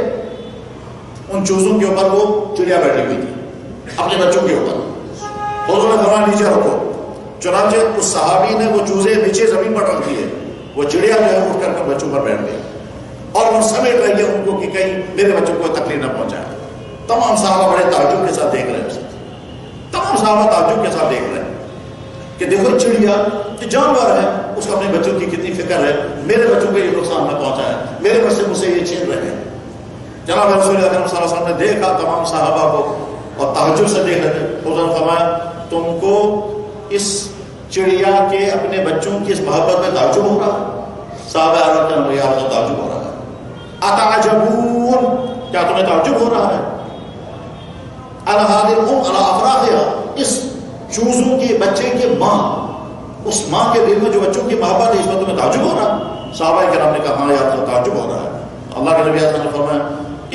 ان چوزوں کے اوپر وہ چڑیا بیٹھی ہوئی تھی اپنے بچوں کے اوپر. حضور نے فرمایا نیچے رکھو. چنانچہ اس صحابی نے وہ چوزے نیچے زمین پر رکھ دیے, وہ چڑیا جو ہے اٹھ کر بچوں پر بیٹھ گئی اور وہ سمیٹ رہی ہے ان کو کہ کہیں میرے بچوں کو تکلیف نہ پہنچائے. تمام صحابہ بڑے تعجب کے ساتھ دیکھ رہے ہیں, تمام صحابہ تعجب کے ساتھ دیکھ رہے ہیں کہ دیکھو چڑیا جو جانور ہے اس کو اپنے بچوں کی کتنی فکر ہے, میرے بچوں کو یہ نقصان نہ پہنچائے, میرے بچے مجھ سے یہ چھین رہے ہیں. جناب رسول اللہ صلی اللہ علیہ وسلم نے دیکھا تمام صحابہ کو اور تعجب سے دیکھ رہے تھے. حضور نے فرمایا تم کو اس چڑیا کے اپنے بچوں کی اس محبت میں تعجب ہو رہا ہے؟ صحابہ عرض کرنے یا رسول تعجب ہو رہا ہے. اتعجبون, کیا تمہیں تعجب ہو رہا ہے؟ اس چوزوں کے بچے کے ماں, اس ماں کے دل میں جو بچوں کی محبت ہے اس میں تمہیں تعجب ہو رہا ہے؟ صحابہ کرام نے کہا ہاں یا رسول تعجب ہو رہا ہے. اللہ کے نبی صلی اللہ علیہ وسلم نے فرمایا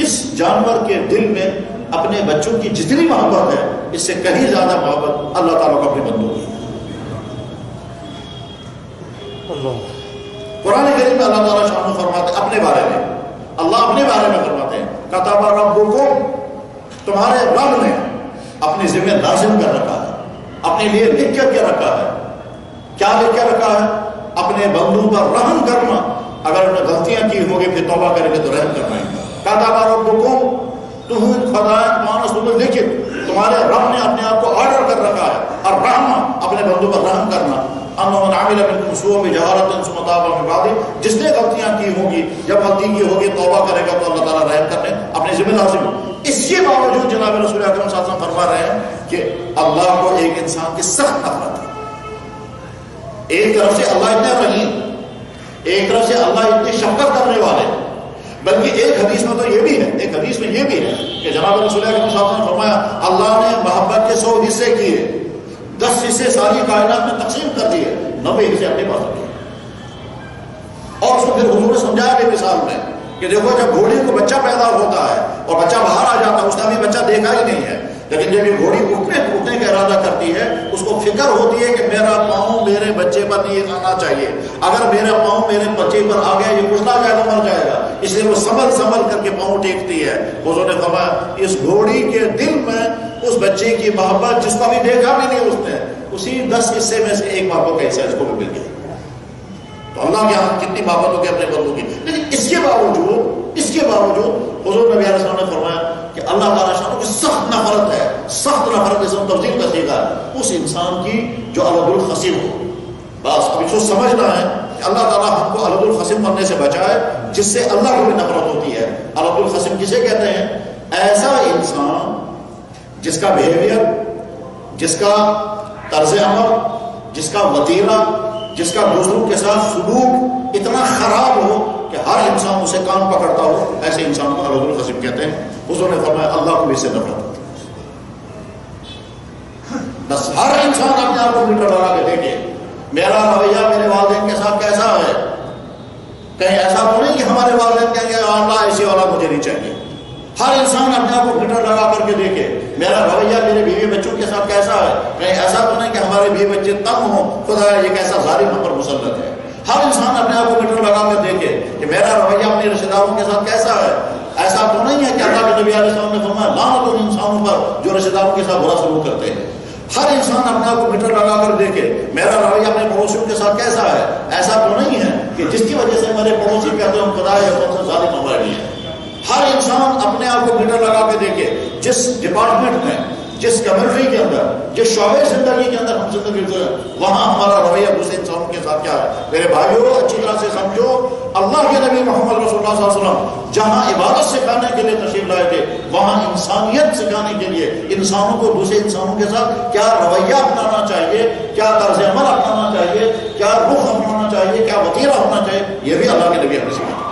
اس جانور کے دل میں اپنے بچوں کی جتنی محبت ہے اس سے کہیں زیادہ محبت اللہ تعالیٰ کو اپنے بندوں کی. قرآن کریم میں اللہ تعالیٰ شان فرماتے ہیں اپنے بارے میں, اللہ اپنے بارے میں فرماتے ہیں کتب ربکم, تمہارے رب نے اپنے ذمہ لازم کر رکھا ہے, اپنے لیے لکھ کر کے رکھا ہے. کیا لکھ کے رکھا ہے؟ اپنے بندوں پر رحم کرنا. اگر انہوں نے غلطیاں کی ہوگی پھر توبہ کریں گے تو رحم کرنا ہے. کتب ربکم تم خدائن مانس لکھت, تمہارے رب نے اپنے آپ کو آرڈر کر رکھا ہے اور رحم اپنے بندوں پر رحم کرنا. انہوں نے عامل منکم سوءا بجہالۃ ثم تاب من بعد, جس نے غلطیاں کی ہوں گی جب غلطی کی ہوگی توبہ کرے گا تو اللہ تعالیٰ رحم کرنے اپنے ذمہ لازم. اس کے باوجود جناب رسول اکرم صلی اللہ علیہ وسلم فرما رہے ہیں کہ اللہ کو ایک انسان کی سخت نفرت ہے. ایک طرف سے اللہ اتنا رحیم, ایک طرف سے اللہ اتنی شفقت کرنے والے, بلکہ ایک حدیث میں تو یہ بھی ہے, ایک حدیث میں یہ بھی ہے کہ جناب رسول اکرم صلی اللہ علیہ وسلم نے فرمایا اللہ نے محبت کے 100 حصے کیے, 10 حصے ساری کائنات میں تقسیم کر دیے, 90 حصے اپنے پاس رکھے. اور اس کو پھر حضور نے سمجھایا کہ مثال میں کہ دیکھو جب گھوڑی کو بچہ پیدا ہوتا ہے اور بچہ باہر آ جاتا ہے, اس نے ابھی بچہ دیکھا ہی نہیں ہے, لیکن جب یہ گھوڑی اٹھنے کا ارادہ کرتی ہے اس کو فکر ہوتی ہے کہ میرا پاؤں میرے بچے پر نہیں آنا چاہیے, اگر میرا پاؤں میرے بچے پر آ گیا یہ کچلا جائے گا, مر جائے گا, اس لیے وہ سنبھل کر کے پاؤں ٹیکتی ہے. حضور نے فرمایا اس گھوڑی کے دل میں اس بچے کی محبت جس کو ابھی دیکھا بھی نہیں اس نے, اسی 10 حصے میں سے ایک محبت کا حصہ اس کو بھی مل گیا. تو اللہ کے یہاں کتنی محبت ہوگی اپنے بندوں کی. لیکن اس کے باوجود حضور نبی علیہ السلام نے فرمایا کہ اللہ تعالیٰ شان کی سخت نفرت ہے, سخت نفرت اسم تفضیل کا صیغہ ہے اس انسان کی جو الد الخصم ہو. بس ابھی سوچ سمجھنا ہے کہ اللہ تعالیٰ ہم کو الد الخصم بننے سے بچائے جس سے اللہ کو بھی نفرت ہوتی ہے. الد الخصم کسے کہتے ہیں؟ ایسا انسان جس کا بیہیویئر, جس کا طرز عمل, جس کا وتیرہ, جس کا دوسروں کے ساتھ سلوک اتنا خراب ہو کہ ہر انسان اسے کان پکڑتا ہو, ایسے انسان کو الد الخصم کہتے ہیں. حضور نے فرمایا اللہ کو بھی اس سے نفرت ہوتی ہے. بس ہر انسان اپنے آپ کو میٹر لگا کے دیکھے میرا رویہ میرے والدین کے ساتھ کیسا ہے. کہیں ایسا تو نہیں کہ ہمارے والدین کہیں گے اللہ ایسی اولاد مجھے نہیں چاہیے. ہر انسان اپنے آپ کو میٹر لگا کر کے دیکھے میرا رویہ میرے بیوی بچوں کے ساتھ کیسا ہے. کہیں ایسا تو نہیں کہ ہمارے بیوی بچے تنگ ہوں, خدا یہ کیسا ظالم ہم پر مسلط ہے. ہر انسان اپنے آپ کو میٹر لگا کر دیکھے کہ میرا رویہ اپنے رشتے داروں کے ساتھ کیسا ہے. ایسا تو نہیں ہے کہ اللہ کے نبی علیہ السلام نے فرمایا لعنت ان انسانوں پر جو رشتے داروں کے ساتھ برا سلوک کرتے ہیں. ہر انسان اپنے آپ کو میٹر لگا کر دیکھے میرا رویہ اپنے پڑوسیوں کے ساتھ کیسا ہے. ایسا تو نہیں ہے کہ جس کی وجہ سے ہمارے پڑوسی کہتے ہیں خدا ہے کون سا ظالم ہمارے لیے. ہر انسان اپنے آپ کو میٹر لگا کے دیکھے جس ڈپارٹمنٹ میں, جس کمیونٹی کے اندر, جس شعبے زندگی کے اندر ہم زندگی گزرے وہاں ہمارا رویہ دوسرے انسانوں کے ساتھ کیا ہے. میرے بھائیوں اچھی طرح سے سمجھو اللہ کے نبی محمد رسول اللہ صلی اللہ علیہ وسلم جہاں عبادت سکھانے کے لیے تشریف لائے تھے وہاں انسانیت سکھانے کے لیے انسانوں کو دوسرے انسانوں کے ساتھ کیا رویہ اپنانا چاہیے, کیا طرز عمل اپنانا چاہیے, کیا رخ اپنانا چاہیے, کیا وتیرہ ہونا چاہیے, یہ بھی اللہ کے نبی ہمیں سکھاتے ہیں.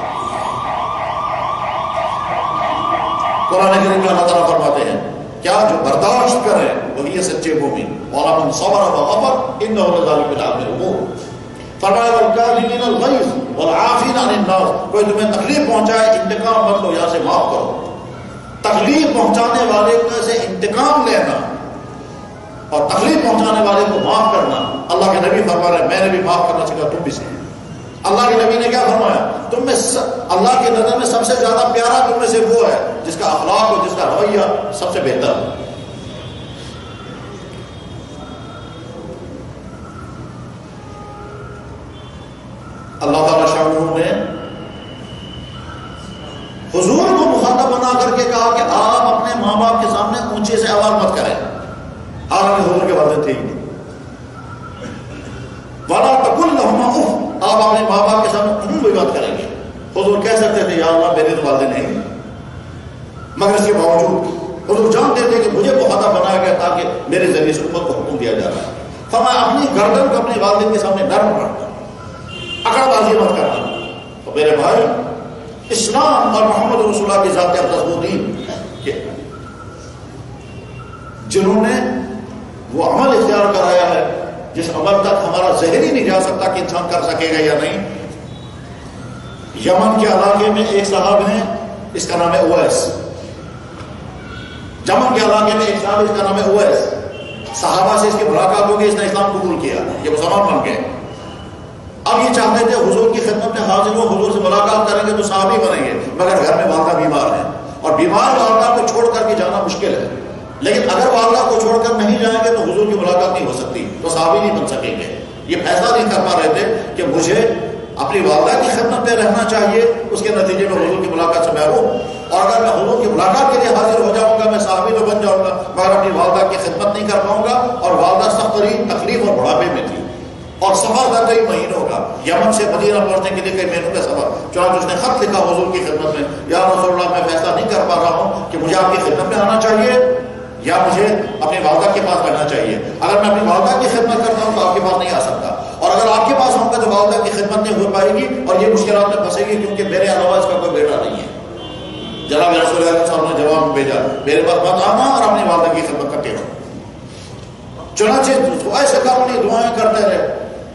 قرآن کریم میں اللہ تعالیٰ فرماتے ہیں کیا جو برداشت کرے وہی ہے سچے مومن. وَمَنْ صَبَرَ وَغَفَرَ إِنَّهُ لَذَلِكَ بِالْعَزْمِ الْأُمُورِ. فرمایا وَالْكَاظِمِينَ الْغَيْظَ وَالْعَافِينَ عَنِ النَّاسِ. کوئی تمہیں تکلیف پہنچائے انتقام مت لو، یہاں سے معاف کرو. تکلیف پہنچانے والے سے انتقام لینا اور تکلیف پہنچانے والے کو معاف کرنا. اللہ کے نبی فرما رہے ہیں میں نے بھی معاف کرنا سیکھا، تم بھی سیکھو. اللہ کے نبی نے کیا فرمایا؟ تم میں اللہ کی نظر میں سب سے زیادہ پیارا تم میں سے وہ ہے جس کا اخلاق اور جس کا رویہ سب سے بہتر ہے. اللہ تعالیٰ شاہ نے حضور کو مخاطب بنا کر کے کہا کہ آپ اپنے ماں باپ کے سامنے اونچے سے آواز مت کریں. حالانکہ حضور کے والدین تھے ہی نہیں. وَلَا تَقُلْ لَهُمَا أُفٍّ. آپ اپنے ماں باپ کے سامنے کوئی بات کریں گے. حضور کہہ سکتے تھے یا اللہ میرے تو والدین نہیں، مگر اس کے باوجود حضور جانتے تھے کہ مجھے مخاطب بنایا گیا تاکہ میرے ذریعے سے امت کو حکم دیا جا رہا ہے. فرمایا اپنی گردن کو اپنے والدین کے سامنے نرم رکھنا، اکڑ بازی مت کرنا. تو میرے بھائی اسلام اور محمد رسول اللہ کی ذات اقدس وہ دین کہ جنہوں نے وہ عمل اختیار کرایا ہے جس عمل تک ہمارا ذہن ہی نہیں جا سکتا کہ انسان کر سکے گا یا نہیں. یمن کے علاقے میں ایک صاحب ہیں، اس کا نام ہے اویس. یمن کے علاقے میں ایک صاحب، اس کا نام ہے اویس. صحابہ سے اس کی ملاقات ہو گئی، اس نے اسلام قبول کیا، یہ مسلمان بن گئے. اب یہ چاہتے تھے حضور کی خدمت میں حاضر ہو، حضور سے ملاقات کریں گے تو صحابی بنیں گے، مگر گھر میں والدہ بیمار ہیں اور بیمار والدہ کو چھوڑ کر کے جانا مشکل ہے. لیکن اگر والدہ کو چھوڑ کر نہیں جائیں گے تو حضور کی ملاقات نہیں ہو سکتی، تو صحابی نہیں بن سکیں گے. یہ فیصلہ نہیں کر پا رہے تھے کہ مجھے اپنی والدہ کی خدمت میں رہنا چاہیے، اس کے نتیجے میں حضور کی ملاقات سے محروم، اور اگر میں حضور کی ملاقات کے لیے حاضر ہو جاؤں گا میں صحابی تو بن جاؤں گا مگر اپنی والدہ کی خدمت نہیں کر پاؤں گا. اور والدہ سخت تکلیف اور بڑھاپے میں تھی اور سفر تھا کئی مہینوں کا، یمن سے مدینہ پہنچنے کے لیے کئی مہینوں کا سفر. چنانچہ اس نے خط لکھا حضور کی خدمت میں، یا رسول اللہ میں فیصلہ نہیں کر پا رہا ہوں کہ مجھے آپ کی خدمت میں آنا چاہیے یا مجھے اپنی والدہ کے پاس رہنا چاہیے. اگر میں اپنی والدہ کی خدمت کرتا ہوں تو آپ کے پاس نہیں آ سکتا، اور اگر آپ کے پاس آؤں گا تو والدہ کی خدمت نہیں ہو پائے گی اور یہ مشکلات میں پھنسے گی کیونکہ میرے علاوہ اس کا کوئی بیٹا نہیں ہے. جناب رسول اللہ صاحب نے جواب بھیجا میرے پاس مت آنا اور اپنی والدہ کی خدمت کرتے رہو. چنانچہ ایسے کرنی دعائیں کرتے رہے،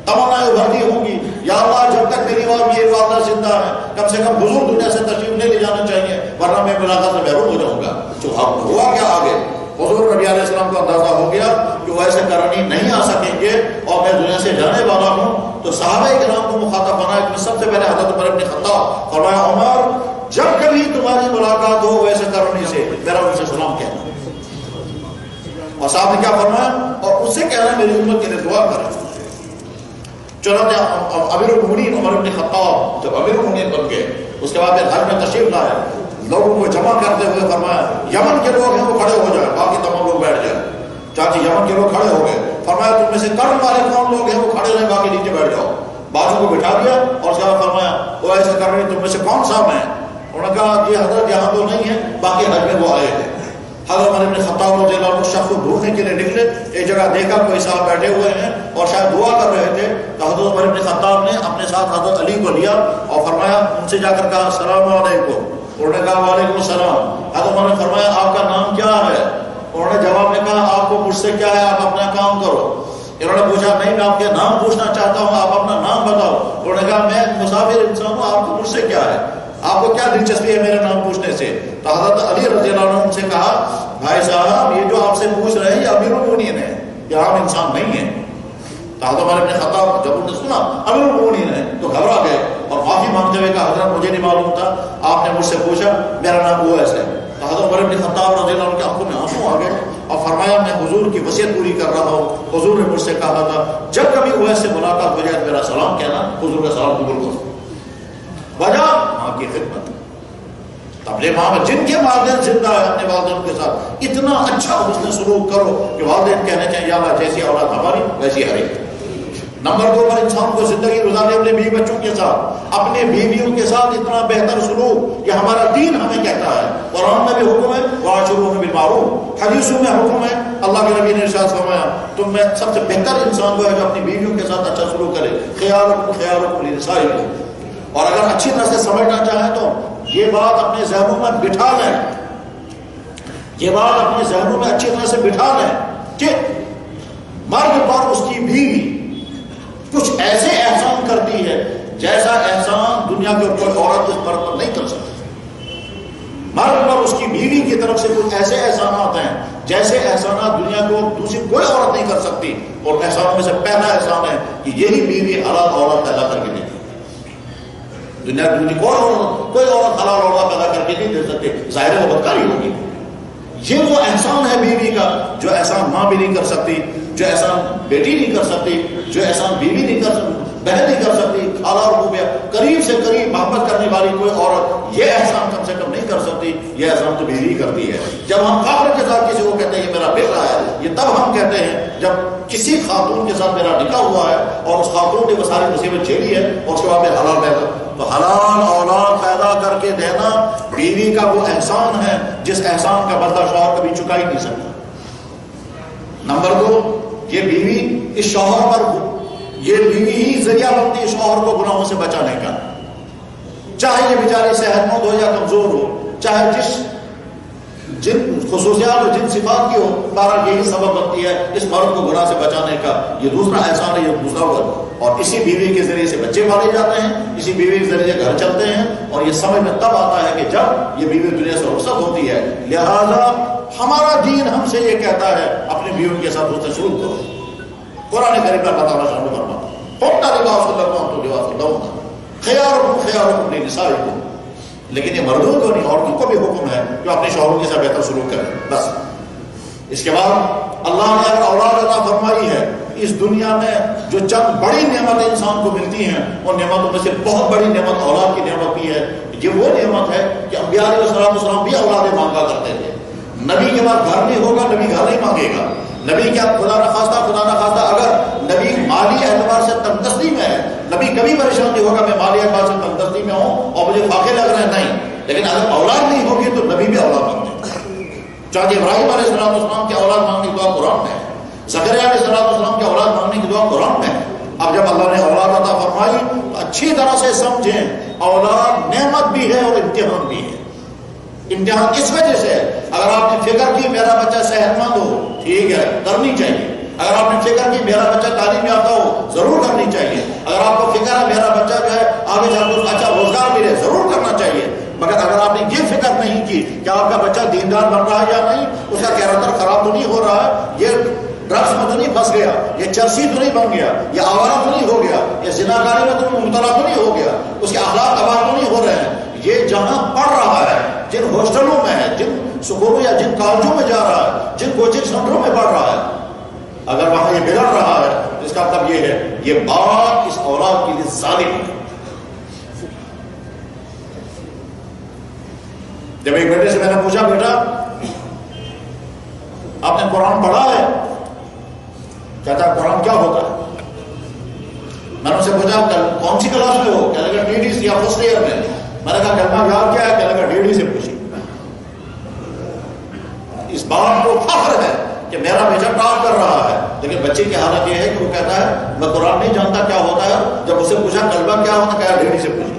تمنائیں ابھرتی ہوں گی یا اللہ جب تک میری والدہ زندہ ہے کم سے کم حضور دنیا سے تشریف نہیں لے جانا چاہیے ورنہ میں ملاقات سے محروم ہو جاؤں گا. جو ہوا کیا آگے حضور نبی علیہ السلام کو اندازہ ہو گیا کہ وہ ایسے کرنی نہیں آ سکیں گے اور میں دنیا سے جانے والا ہوں. تو صحابہ کرام کو مخاطب بنایا کہ سب سے پہلے حضرت عمر بن خطاب فرمایا عمر جب کبھی تمہاری ملاقات ہو ویسے کرنی سے میرا ان سے سلام کہنا. اور صاحب نے کیا فرمایا اور اس سے کہنا میری امت کے لیے دعا کرے. چنانچہ امیر المؤمنین عمر بن خطاب جب امیر المؤمنین بن گئے اس کے بعد پھر حج میں تشریف لائے، لوگوں کو جمع کرتے ہوئے فرمایا یمن کے لوگ ہیں وہ کھڑے ہو جائیں، باقی تمام لوگ بیٹھ جائیں. چاچی یمن کے لوگ کھڑے ہو گئے. فرمایا تم میں سے کرن والے کون لوگ ہیں وہ کھڑے رہیں، باقی نیچے بیٹھ جاؤ. بازو کو بٹھا دیا اور اس کے بعد فرمایا وہ ایسے کر رہے تم میں سے کون صاحب ہیں؟ انہوں نے کہا یہ حضرت یہاں تو نہیں ہے، باقی حج میں وہ آئے تھے. حضرت عمر بن خطاب رضی اللہ عنہ شخص کو ڈھونڈنے کے لیے نکلے، ایک جگہ دیکھا کوئی صاحب بیٹھے ہوئے ہیں اور شاید دعا کر رہے تھے. تو حضرت عمر بن خطاب نے اپنے ساتھ حضرت علی کو لیا اور فرمایا ان سے جا کر کہا السلام علیکم. انہوں نے کہا وعلیکم السلام. حضرت عمر نے فرمایا آپ کا نام کیا ہے؟ انہوں نے جواب میں کہا آپ کو مجھ سے کیا ہے، آپ اپنا کام کرو. انہوں نے پوچھا نہیں میں آپ کے نام پوچھنا چاہتا ہوں، آپ اپنا نام بتاؤ. انہوں نے کہا میں مسافر انسان ہوں، آپ کو مجھ سے کیا ہے، آپ کو کیا دلچسپی ہے میرے نام پوچھنے سے. تو حضرت علی رضی اللہ عنہ ان سے کہا بھائی صاحب یہ جو آپ سے پوچھ رہے ہیں یہ امیر المؤمنین ہے، یہ عام انسان نہیں ہے. تو حضرت عمر بن خطاب جب انہوں نے سنا امیر المؤمنین ہے تو گھبرا گئے اور معافی مانگتے ہوئے کہا حضرت مجھے نہیں معلوم تھا، آپ نے مجھ سے پوچھا، میرا نام وہ ایسا ہے. تو حضرت عمر بن خطاب رضی اللہ عنہ کے آنکھوں میں آنسو آ گئے اور فرمایا میں حضور کی وصیت پوری کر رہا ہوں. حضور نے مجھ سے کہا تھا جب کبھی وہ ایسے ملاقات ہو جائے میرا سلام کہنا، حضور کا سلام قبول کرو. وجہ ماں کی خدمت. اپنے ماں میں جن کے والدین زندہ ہے اپنے والدین کے ساتھ اتنا اچھا حسن سلوک کرو کہ والدین کہنے چاہیے یا اللہ جیسی اولاد ہماری ویسی ہر ایک. نمبر 2 پر انسان کو زندگی گزارنے اپنے بیوی بچوں کے ساتھ، اپنے بیویوں کے ساتھ اتنا بہتر سلوک یہ ہمارا دین ہمیں کہتا ہے. قرآن میں بھی حکم ہے وَعَاشِرُوهُنَّ بِالْمَعْرُوفِ، حدیثوں میں حکم ہے. اللہ کے نبی نے ارشاد فرمایا تم میں سب سے بہتر انسان وہ ہے جو اپنی بیویوں کے ساتھ اچھا سلوک کرے. خِيَارُكُمْ لِنِسَائِكُمْ. اور اگر اچھی طرح سے سمجھنا چاہیں تو یہ بات اپنے ذہنوں میں بٹھا لیں. یہ بات اپنے ذہنوں میں اچھی طرح سے بٹھا لیں کہ مرد پر اس کی بیوی کچھ ایسے احسان کرتی ہے جیسا احسان دنیا کے کوئی عورت اس مرد پر نہیں کر سکتی۔ مرد پر اس کی بیوی کی طرف سے کچھ ایسے احسانات ہیں جیسے احسانات دنیا کو دوسری کوئی عورت نہیں کر سکتی، اور احسانوں میں سے پہلا احسان ہے کہ یہی بیوی حلال عورت پیدا کر کے دیتی۔ دنیا کی کوئی عورت حلال عورت پیدا کر کے نہیں دے سکتی، ظاہر ہے وہ بدکاری ہوگی۔ یہ وہ احسان ہے بیوی کا جو احسان ماں بھی نہیں کر سکتی، جو احسان بیٹی نہیں کر سکتی، جو احسان بیوی نہیں کر سکتی، بہن نہیں کر سکتی، خالہ اور پھوپھیا، قریب سے قریب محبت کرنے والی کوئی عورت یہ احسان کم سے کم نہیں کر سکتی۔ یہ احسان تو بیوی کرتی ہے۔ جب ہم فخر کے ساتھ کسی کو کہتے ہیں یہ میرا بیٹا ہے، یہ تب ہم کہتے ہیں جب کسی خاتون کے ساتھ میرا نکاح ہوا ہے اور اس خاتون نے وہ ساری مصیبت جھیلی ہے اور اس کے بعد میں حلال پیدا، تو حلال اولاد پیدا کر کے دینا بیوی کا وہ احسان ہے جس احسان کا بدلہ شوہر کبھی چکا ہی نہیں سکتا۔ نمبر 2، یہ بیوی اس شوہر پر، یہ بیوی ہی ذریعہ بنتی ہے شوہر کو گناہوں سے بچانے کا، چاہے یہ بیچاری صحت مند ہو یا کمزور ہو، چاہے جن خصوصیات اور جن صفات کی ہو، بہرحال یہی سبب بنتی ہے اس مرد کو گناہ سے بچانے کا۔ یہ دوسرا احسان ہے، یہ دوسرا وقت، اور اسی بیوی کے ذریعے سے بچے پالے جاتے ہیں، اسی بیوی کے ذریعے سے گھر چلتے ہیں، اور یہ سمجھ میں تب آتا ہے کہ جب یہ بیوی دنیا سے رخصت ہوتی ہے۔ لہذا ہمارا دین ہم سے یہ کہتا ہے اپنی بیوی کے ساتھ حسن سلوک کرو۔ قرآن کریم میں اللہ تعالیٰ شامل فرماتا ہے خیارکم خیارکم لنسائکم، لیکن یہ مردوں کو نہیں، عورتوں کو بھی حکم ہے کہ اپنے شوہروں کے ساتھ بہتر سلوک کریں۔ بس اس کے بعد اللہ نے اگر اولاد عطا فرمائی ہے، اس دنیا میں جو چند بڑی نعمتیں انسان کو ملتی ہیں ان نعمتوں میں سے بہت بڑی نعمت اولاد کی نعمت بھی ہے۔ یہ وہ نعمت ہے کہ انبیاء علیہ السلام بھی اولادیں مانگا کرتے تھے۔ نبی کے بعد گھر نہیں ہوگا، نبی گھر نہیں مانگے گا۔ نبی کیا خدا نخواستہ اگر نبی مالی اعتبار سے تنگدستی میں ہے، نبی کبھی پریشان نہیں ہوگا میں مالی اعتبار سے تنگدستی میں ہوں اور مجھے فاقے لگ رہے ہیں، نہیں۔ لیکن اگر اولاد نہیں ہوگی تو نبی بھی اولاد مانگتے ہیں۔ چاہے ابراہیم علیہ السلام کی اولاد مانگنے کی دعا قرآن میں ہے، زکریا علیہ السلام کی اولاد مانگنے کی دعا قرآن میں ہے۔ اب جب اللہ نے اولاد عطا فرمائی تو اچھی طرح سے سمجھیں اولاد نعمت بھی ہے اور امتحان بھی ہے۔ امتحان اس وجہ سے ہے، اگر آپ نے فکر کی میرا بچہ صحت مند ہو، ٹھیک ہے، کرنی چاہیے۔ اگر آپ نے فکر کی میرا بچہ تعلیم یافتہ ہو، ضرور کرنی چاہیے۔ اگر آپ کو فکر ہے میرا بچہ جو ہے آگے جا کر اچھا روزگار ملے، ضرور کرنا چاہیے۔ مگر اگر آپ نے یہ فکر نہیں کی کہ آپ کا بچہ دیندار بن رہا ہے یا نہیں، اس کا کیریکٹر خراب تو نہیں ہو رہا ہے، یہ ڈرگس میں تو نہیں پھنس گیا، یہ چرسی تو نہیں بن گیا، یہ آوارہ تو نہیں ہو گیا، یہ زناکاری میں تو مبتلا تو نہیں ہو گیا، اس کے اخلاق تباہ تو نہیں ہو رہے ہیں۔ یہ جہاں پڑھ رہا ہے، جن ہاسٹلوں میں ہے، جن سکولوں یا جن کالجوں میں جا رہا ہے، جن کوچنگ سینٹروں میں پڑھ رہا ہے، اگر وہاں یہ بگڑ رہا ہے تو اس کا مطلب یہ ہے یہ باپ اس اولاد کے لیے ظالم ہے۔ جب ایک بیٹے سے میں نے پوچھا بیٹا آپ نے قرآن پڑھا ہے؟ کہتا ہے قرآن کیا ہوتا ہے؟ میں نے ان سے پوچھا کون سی کلاس میں ہو؟ کہنے لگا ڈی ڈی یا فرسٹ ایئر میں۔ میں نے کہا کلمہ یاد کیا ہے؟ کہنے لگا ڈی ڈی سے پوچھی۔ اس بات کو فخر ہے کہ میرا بیٹا ٹاپ کر رہا ہے، لیکن بچے کی حالت یہ ہے کہ وہ کہتا ہے میں قرآن نہیں جانتا کیا ہوتا ہے۔ جب اسے پوچھا کلمہ کیا ہوتا ہے، کہا ڈی ڈی سے پوچھی۔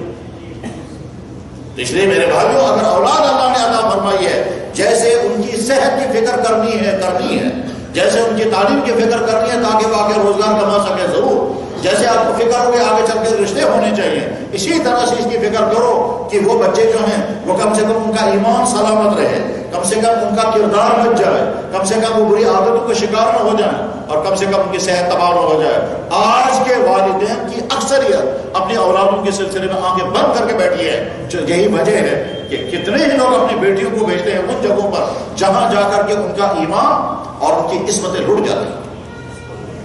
اس لیے میرے بھائیوں اگر اولاد اللہ نے عطا فرمائی ہے، جیسے ان کی صحت کی فکر کرنی ہے، جیسے ان کی تعلیم کی فکر کرنی ہے تاکہ وہ آگے روزگار کما سکے، ضرور جیسے آپ کو فکر ہو کہ آگے چل کے رشتے ہونے چاہیے، اسی طرح سے اس کی فکر کرو کہ وہ بچے جو ہیں وہ کم سے کم ان کا ایمان سلامت رہے، کم سے کم ان کا کردار بچ جائے، کم سے کم وہ بری عادتوں کا شکار نہ ہو جائیں، اور کم سے کم ان کی صحت تباہ نہ ہو جائے۔ آج کے والدین کی اکثریت اپنی اولادوں کے سلسلے میں آنکھیں بند کر کے بیٹھی ہے۔ یہی وجہ ہے کہ کتنے ہی لوگ اپنی بیٹیوں کو بھیجتے ہیں ان جگہوں پر جہاں جا کر کے ان کا ایمان اور ان کی عصمتیں لٹ جاتی ہیں،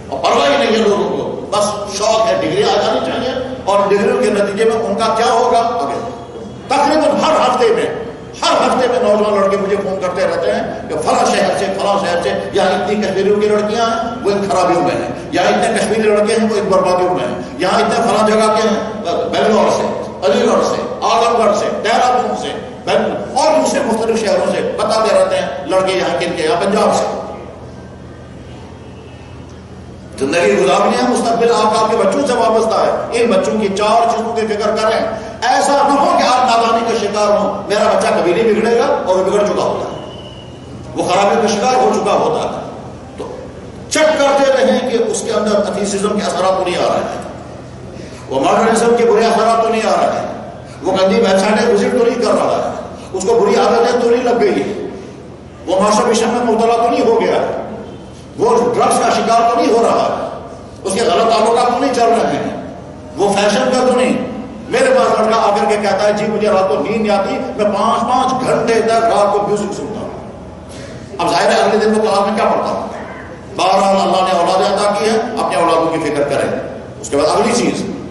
اور پرواہ ہی نہیں ہے لوگوں کو، بس شوق ہے ڈگری آ جانی چاہیے، اور ڈگریوں کے نتیجے میں ان کا کیا ہوگا آگے۔ تقریباً ہر ہفتے میں نوجوان لڑکے مجھے فون کرتے رہتے ہیں کہ فلاں شہر سے یہاں اتنی کشمیریوں کی لڑکیاں ہیں وہ ان خرابیوں میں ہیں، یہاں اتنے کشمیری لڑکے ہیں وہ ان بربادیوں میں ہیں، یہاں اتنے فلاں جگہ کے ہیں، بنگلور سے، علی گڑھ سے، اعظم گڑھ سے، دہرادون سے اور دوسرے مختلف شہروں سے بتاتے رہتے ہیں لڑکے یہاں کن کے، یہاں پنجاب سے۔ زندگی گزارنی ہے، مستقبل آپ کے بچوں سے وابستہ ہے۔ ان بچوں کی 4 چیزوں کی فکر کریں، ایسا نہ ہو کہ آپ نادانی کا شکار ہوں۔ میرا بچہ کبھی نہیں بگڑے گا اور وہ بگڑ چکا ہوتا ہے۔ صحابہ کا شکار ہو چکا ہوتا ہے تو چیک کرتے رہیں کہ اس کے اندر ایتھیسزم کے اثرات تو نہیں آ رہے ہیں، وہ ماڈرنزم کے برے اثرات تو نہیں آ رہے ہیں، وہ گندی ویب سائٹیں وزٹ تو نہیں کر رہا ہے، اس کو بری عادتیں تو نہیں لگ گئی ہے، وہ ماسٹربیشن میں مبتلا تو نہیں ہو گیا ہے، وہ ڈرگس کا شکار تو نہیں ہو رہا ہے، اس کے غلط تعلقات تو نہیں چل رہے ہیں، وہ فیشن کا تو نہیں۔ میرے پاس لڑکا آ کر کے کہتا ہے جی مجھے رات کو نیند نہیں آتی، میں 5 گھنٹے تک رات کو میوزک سنتا ہوں۔ اب ظاہر ہے اگلے دن کو کلاس میں کیا پڑھتا ہوں؟ بہرحال اللہ نے اولادیں عطا کی ہے، اپنے اولادوں کی فکر کریں۔ اس کے بعد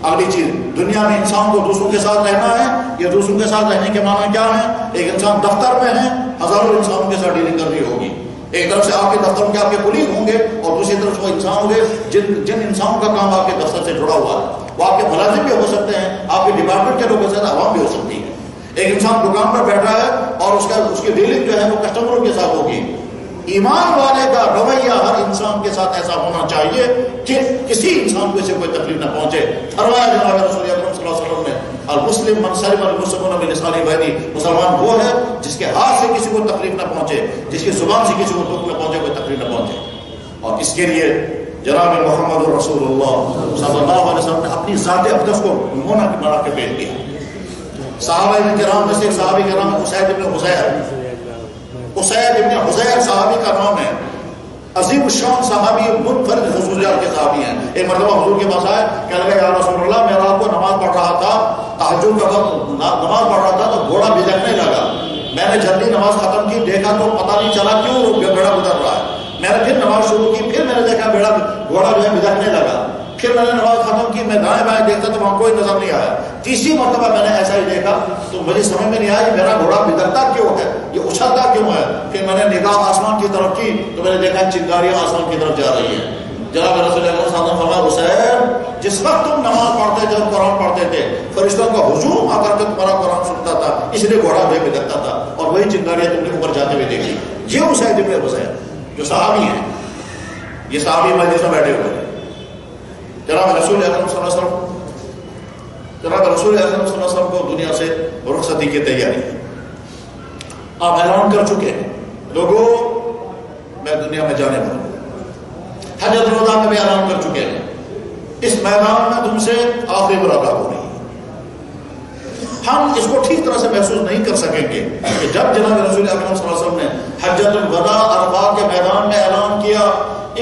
اگلی چیز دنیا میں انسان کو دوسروں کے ساتھ رہنا ہے۔ یہ دوسروں کے ساتھ رہنے کے معنی کیا ہے؟ ایک انسان دفتر میں ہے، ہزاروں انسانوں کے ساتھ ڈیلنگ کرنی ہوگی۔ ایک طرف سے آپ کے دفتر کے آپ کے کلیگ ہوں گے اور دوسری طرف وہ انسان ہوں گے جن انسانوں کا کام آپ کے دفتر سے جڑا ہوا ہے، وہ آپ کے ملازم بھی ہو سکتے ہیں، آپ کے ڈپارٹمنٹ کے لوگ ہو سکتے ہیں، عوام بھی ہو سکتی ہے۔ ایک انسان دکان پر بیٹھا ہے اور اس کی ڈیلنگ جو ہے وہ کسٹمروں کے ساتھ ہوگی۔ ایمان والے کا رویہ ہر انسان کے ساتھ ایسا ہونا چاہیے کہ کسی انسان کو اسے کوئی تکلیف نہ پہنچے۔ فرمایا جناب رسول اکرم صلی اللہ علیہ وسلم نے المسلم من سلم المسلمون من لسانه ویدیہ، مسلمان وہ ہے جس کے ہاتھ سے کسی کو تکلیف نہ پہنچے، جس کی زبان سے کسی کو دکھ نہ پہنچے، کوئی تکلیف نہ پہنچے۔ اور اس کے لیے جناب محمد رسول اللہ صلی اللہ علیہ وسلم نے اپنی ذات اقدس کو نمونہ بنا کے پیش کیا۔ صحابہ کرام میں سے ایک صحابی کا نام اسید بن حضیر، اسید بن حضیر صحابی کا نام ہے، عظیم الشان صحابی، منفرد خصوصیات کے صحابی ہیں۔ ایک مرتبہ حضور کے پاس آئے، کہنے لگے یا رسول اللہ میں رات کو نماز پڑھ رہا تھا، تہجد کا وقت نماز پڑھ رہا تھا تو گھوڑا بھجکنے لگا، میں نے جلدی نماز ختم کی، دیکھا تو پتہ نہیں چلا کیوں بیڑا گزر رہا ہے، میں نے پھر نماز شروع کی، پھر میں نے دیکھا گھوڑا جو ہے بھجکنے لگا، پھر میں نے نماز ختم کی، میں دائیں بائیں دیکھتا تو وہاں کوئی نظر نہیں آیا، تیسری مرتبہ میں نے ایسا ہی دیکھا تو مجھے سمجھ میں نہیں آیا کہ میرا گھوڑا بھجکتا کیوں ہے، یہ اچھلتا کیوں ہے، پھر میں نے نگاہ آسمان کی طرف کی تو میں نے دیکھا چنگاریاں آسمان کی طرف جا رہی ہیں۔ جناب رسول اللہ صلی اللہ علیہ وسلم فرمایا حسین جس وقت تم نماز پڑھتے تھے اور قرآن پڑھتے تھے فرشتوں کا ہجوم آ کر کے تمہارا قرآن سنتا تھا، اس لیے گھوڑا بھی بھجکتا تھا اور وہی چنگاریاں تم نے اوپر جاتے ہوئے دیکھی۔ یہ حسین ابن حسین جو صحابی ہیں، یہ صحابی مجلس میں بیٹھے ہوئے ہیں۔ جناب رسول اکرم صلی اللہ علیہ وسلم کو دنیا سے رخصتی کی تیاری ہے، آپ اعلان کر چکے ہیں لوگوں میں دنیا میں جانے والا ہوں، حجۃ الوداع میں بھی اعلان کر چکے ہیں اس میدان میں تم سے آخری ملاقات ہو رہی ہے۔ ہم اس کو ٹھیک طرح سے محسوس نہیں کر سکیں گے کہ جب جناب رسول اکرم صلی اللہ علیہ وسلم نے حجۃ الوداع عرفات کے میدان میں اعلان کیا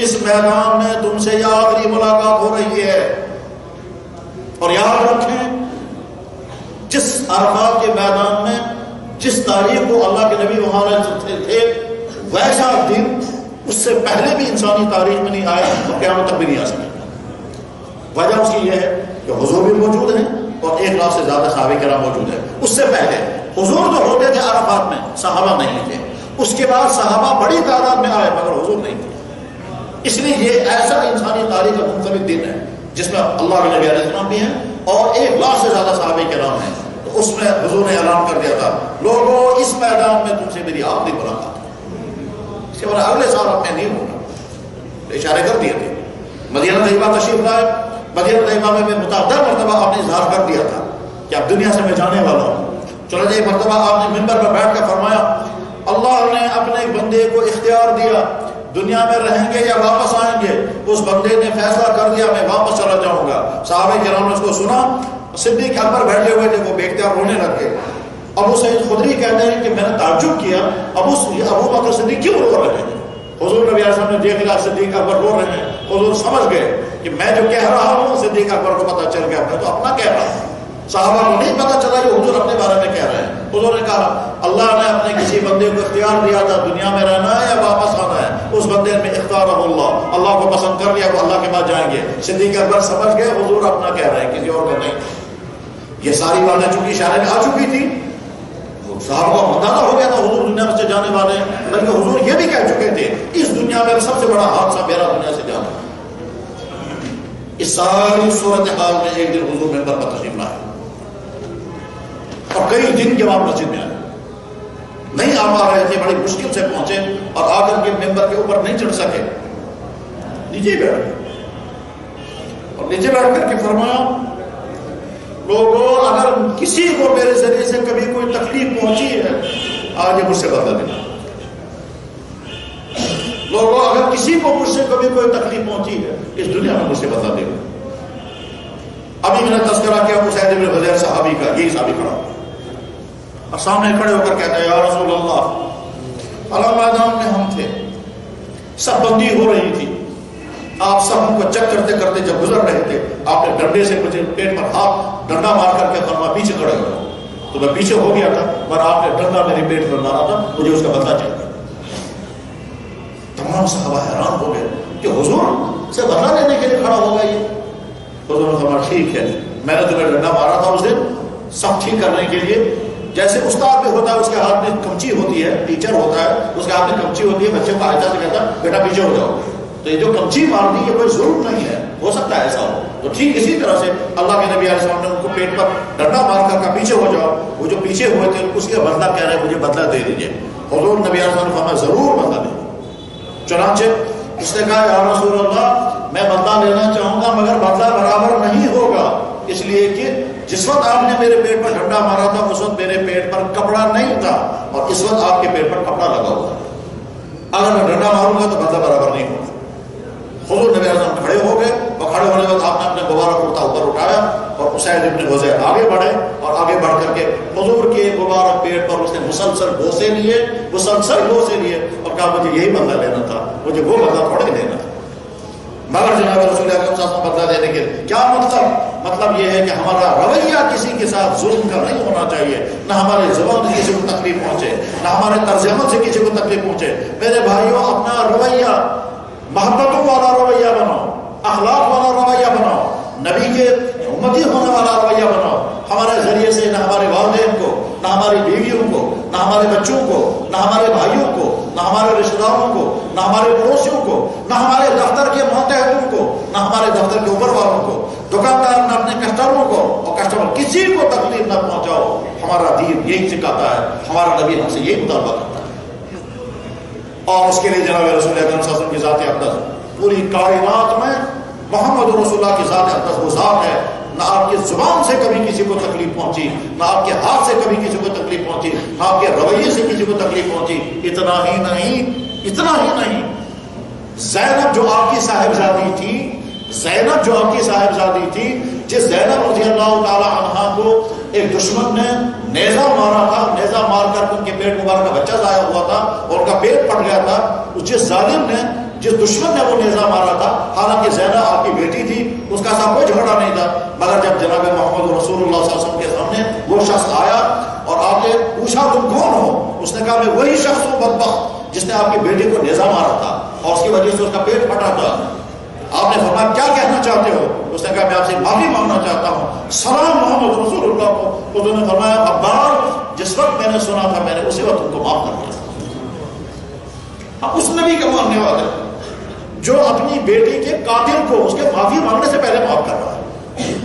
اس میدان میں تم سے یہ آخری ملاقات ہو رہی ہے، اور یاد رکھیں جس عرفات کے میدان میں جس تاریخ کو اللہ کے نبی وہاں تھے ویسا دن اس سے پہلے بھی انسانی تاریخ میں نہیں آیا اور قیامت تک بھی نہیں آ سکے۔ وجہ اس کی یہ ہے کہ حضور بھی موجود ہیں اور 1 لاکھ سے زیادہ صحابہ کرام موجود ہیں۔ اس سے پہلے حضور تو ہوتے تھے عرفات میں، صحابہ نہیں تھے، اس کے بعد صحابہ بڑی تعداد میں آئے مگر حضور نہیں تھے۔ اس لیے یہ ایسا انسانی تاریخ کا منفرد دن ہے جس میں اللہ کے نبی علیہ السلام بھی ہیں اور 1 لاکھ سے زیادہ صحابہ کرام ہیں، تو اس میں حضور نے اعلان کر دیا تھا لوگوں اس میدان میں تم سے میری آخری ملاقات ہے، اس کے بعد اگلے سال اب میں نہیں ہوگا، اشارے کر دیے تھے۔ مدینہ طیبہ تشریف لائے، مدینہ طیبہ میں متعدد مرتبہ آپ نے اظہار کر دیا تھا کہ اب دنیا سے میں جانے والا ہوں۔ چنانچہ ایک مرتبہ آپ نے منبر پر بیٹھ کر فرمایا اللہ نے اپنے ایک بندے کو اختیار دیا، دنیا میں رہیں گے یا واپس آئیں گے، اس بندے نے فیصلہ کر دیا میں واپس چلا جاؤں گا۔ صحابہ کرام نے اس کو سنا، صدیق اکبر بیٹھے ہوئے تھے، وہ بے اختیار رونے لگ گئے۔ ابو سعید خدری کہتے ہیں کہ میں نے تعجب کیا ابو بکر صدیق کیوں رو رہے ہیں؟ حضور نبی علیہ السلام نے دیکھ لیا صدیق اکبر رو رہے ہیں، حضور سمجھ گئے کہ میں جو کہہ رہا ہوں صدیق اکبر کو پتہ چل گیا، میں تو اپنا کہہ رہا ہوں، صحابہ کو نہیں پتہ چلا کہ حضور اپنے بارے میں کہہ رہے ہیں۔ حضور نے کہا اللہ نے اپنے کسی بندے کو اختیار دیا تھا دنیا میں رہنا ہے یا واپس آنا ہے، اس بندے میں اختیار اللہ کو پسند کر لیا، وہ اللہ کے پاس جائیں گے۔ صدیق اکبر سمجھ گئے حضور اپنا کہہ رہے ہیں، کسی اور کا نہیں۔ یہ ساری باتیں چونکہ اشارے میں آ چکی تھی، صحابہ کو اندازہ ہو گیا تھا حضور دنیا سے جانے والے ہیں، بلکہ حضور یہ بھی کہہ چکے تھے اس دنیا میں سب سے بڑا حادثہ میرا دنیا سے جانا۔ اس ساری صورتحال میں ایک دن حضور منبر پر تشریف لائے اور کئی دن کے بعد مسجد میں آئے، نہیں آ پا رہے تھے، بڑی مشکل سے پہنچے اور آ کر کے ممبر کے اوپر نہیں چڑھ سکے، نیچے بیٹھ گئے اور نیچے بیٹھ کر کے فرمایا لوگوں اگر کسی کو میرے ذریعے سے کبھی کوئی تکلیف پہنچی ہے آج مجھ سے بدلہ لینا، لوگوں اگر کسی کو مجھ سے کبھی کوئی تکلیف پہنچی ہے اس دنیا میں مجھ سے بدلا دے گا. ابھی میں نے تذکرہ کیا اسید بن حضیر صحابی کا، یہی صحابی کھڑا اور سامنے کھڑے ہو کر کہتے ہیں یا رسول اللہ، علم میدان میں ہم تھے، سب بندی ہو رہی تھی، آپ سب ہم کو چیک کرتے کرتے جب گزر رہے تھے آپ نے ڈنڈے سے مجھے پیٹ پر ہاتھ ڈنڈا مار کر کے فرمایا پیچھے کھڑے ہو. تو میں پیچھے ہو گیا تھا پر آپ نے ڈنڈا میرے پیٹ پر مارا تھا، مجھے اس کا بدلہ چاہیے. تمام صحابہ حیران ہو گئے کہ حضور سے بدلہ لینے کے لیے کھڑا ہوگا یہ. حضور نے فرمایا ٹھیک ہے، میں نے تمہیں ڈنڈا مارا تھا اس دن سب ٹھیک کرنے کے لیے. جیسے استاد بھی ہوتا ہے اس کے ہاتھ میں کمچی ہوتی ہے، ٹیچر ہوتا ہے اس کے ہاتھ میں کمچی ہوتی ہے، بچے کو آہستہ سے کہتا ہے بیٹا پیچھے ہو جاؤ. تو یہ جو کمچی مارنی یہ کوئی ضرور نہیں ہے، ہو سکتا ہے ایسا ہو. تو ٹھیک اسی طرح سے اللہ کے نبی علیہ السلام نے ان کو پیٹ پر ڈنڈا مار کر کہا پیچھے ہو جاؤ. وہ جو پیچھے ہوئے تھے اس کے بدلہ کہہ رہے مجھے بدلہ دے دیجیے. حضور نبی علیہ السلام نے فرمایا ضرور بدلہ دیں. چنانچہ اس نے کہا یا رسول اللہ میں بدلہ لینا چاہوں گا مگر بدلہ برابر نہیں ہوگا، اس لیے کہ جس وقت آپ نے میرے پیٹ پر ڈنڈا مارا تھا اس وقت میرے پیٹ پر کپڑا نہیں تھا اور اس وقت آپ کے پیٹ پر کپڑا لگا ہوا ہے. اگر میں ڈنڈا ماروں گا تو بدلہ برابر نہیں ہوگا. حضور نبی علیہ السلام کھڑے ہو گئے اور کھڑے ہونے کے بعد آپ نے اپنے مبارک کرتا اوپر اٹھایا اور اسید ابن حضیر آگے بڑھے اور آگے بڑھ کر کے حضور کے مبارک پیٹ پر اس نے مسلسل بوسے لیے اور کہا مجھے یہی بدلہ لینا تھا، مجھے وہ بدلہ تھوڑے لینا تھا. مگر جناب رسول اکرم صلی اللہ علیہ وسلم بدلہ دینے کے کیا مطلب یہ ہے کہ ہمارا رویہ کسی کے ساتھ ظلم کا نہیں ہونا چاہیے، نہ ہمارے زبان سے کسی کو تکلیف پہنچے، نہ ہمارے طرز عمل سے کسی کو تکلیف پہنچے. میرے بھائیوں اپنا رویہ محبتوں والا رویہ بناؤ، اخلاق والا رویہ بناؤ، نبی کے امتی ہونے والا رویہ بناؤ. ہمارے ذریعے سے نہ ہمارے والدین کو، نہ ہماری بیویوں کو، نہ ہمارے بچوں کو، نہ ہمارے بھائیوں کو، نہ ہمارے رشتہ داروں کو، نہ ہمارے پڑوسیوں کو، نہ ہمارے دفتر کے ماتحتوں کو، نہ ہمارے دفتر کے اوپر والوں کو، دکاندار نہ اپنے کسٹمروں کو، اور کسٹمر کسی کو تکلیف نہ پہنچاؤ. ہمارا دین یہی سکھاتا ہے، ہمارا نبی ہم سے یہی مطالبہ کرتا ہے. اور اس کے لیے جناب رسول اکرم صلی اللہ علیہ وسلم کی ذات اقدس پوری کائنات میں محمد رسول اللہ کی ذات اقدس وہ ذات ہے نہ آپ کی زبان سے کبھی کسی کو تکلیف پہنچی، نہ آپ کے ہاتھ سے کبھی کسی کو تکلیف پہنچی، نہ آپ کے رویے سے کسی کو تکلیف پہنچی. اتنا ہی نہیں زینب جو آپ کی صاحبزادی تھی، جس زینب رضی اللہ تعالی عنہا کو ایک دشمن نے نیزہ مارا تھا، نیزہ مار کر ان کے پیٹ مبارک کا بچہ ضائع ہوا تھا اور ان کا پیٹ پھٹ گیا تھا. جس ظالم نے، جس دشمن نے وہ نیزہ مارا تھا، حالانکہ زینب آپ کی بیٹی تھی، اس کا ساتھ کوئی جھگڑا نہیں تھا، مگر جب جناب محمد رسول اللہ صلی اللہ علیہ وسلم کے سامنے وہ شخص آیا اور آپ نے پوچھا تم کون ہو، اس نے کہا میں وہی شخص ہوں بدبخت جس نے آپ کی بیٹی کو نیزہ مارا تھا اور اس کی وجہ سے اس کا پیٹ پھٹا تھا. آپ نے فرمایا کیا کہنا چاہتے ہو؟ اس نے کہا میں آپ سے معافی مانگنا چاہتا ہوں، سلام محمد رسول اللہ کو. انہوں نے فرمایا ابار جس وقت میں نے سنا تھا میں نے اسی وقت ان کو معاف کر دیا. ہم اس نبی کا ماننے والے جو اپنی بیٹی کے قاتل کو اس کے معافی مانگنے سے پہلے معاف کر رہا ہے،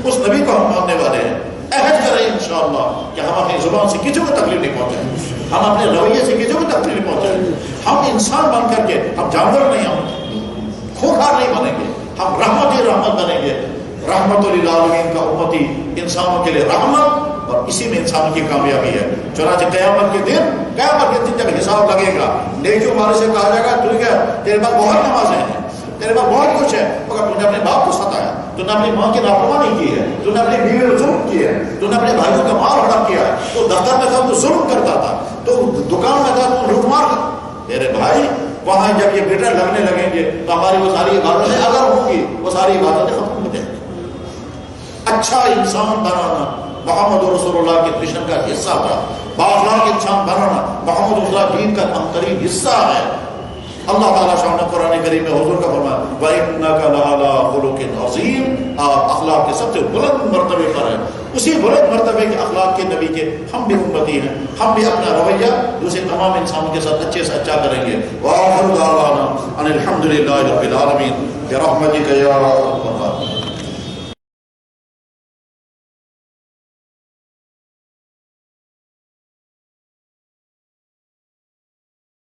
اس نبی کو ہم ماننے والے ہیں. عہد کریں انشاءاللہ کہ ہم اپنی زبان سے کسی کو تکلیف نہیں پہنچائیں، ہم اپنے رویے سے کسی کو تکلیف نہیں پہنچائیں. ہم انسان بن کر کے، ہم جانور نہیں، ہم خوخار نہیں بنیں گے، ہم رحمت بنیں گے. رحمت للعالمین کا امتی انسانوں کے لیے رحمت، اور اسی میں انسان کی کامیابی ہے. چنانچہ قیامت کے دن جب حساب لگے گا نیکیوں والے سے کہا جائے گا تیرے پاس بہت نمازیں ہیں، تیرے پاس بہت کچھ ہے، مگر تم نے اپنے باپ کو ستایا، تم نے اپنی ماں کی نافرمانی کی ہے، تم نے اپنی بیوی پر ظلم کیا ہے، تم نے اپنے بھائیوں کا مال ہڑپ کیا ہے. تو دفتر میں تھا تو ظلم کرتا تھا، تو دکان میں تھا تو لوٹ مار. میرے بھائی وہاں جب یہ میٹر لگنے لگیں گے تو ہماری وہ ساری عبادتیں اگر ہوں گی وہ ساری عبادتیں ختم ہو جائیں گی. اچھا انسان بنانا محمد رسول اللہ کے مشن کا حصہ تھا. بااخلاق انسان بنانا محمد رسول اللہ دین کا اہم ترین حصہ ہے. اللہ تعالیٰ شاہ نے قرآن کریم میں حضور کا فرمایا وَإِنَّكَ لَعَلَىٰ خُلُقٍ عَظِيمٍ، آپ اخلاق کے سب سے بلند مرتبے پر ہیں. اسی بلند مرتبے کے اخلاق کے نبی کے ہم بھی امتی ہیں، ہم بھی اپنا رویہ دوسرے تمام انسانوں کے ساتھ اچھے سے اچھا کریں گے. وَآخِرُ دَعْوَانَا أَنِ الْحَمْدُ لِلَّهِ رَبِّ الْعَالَمِينَ بِرَحْمَتِكَ يَا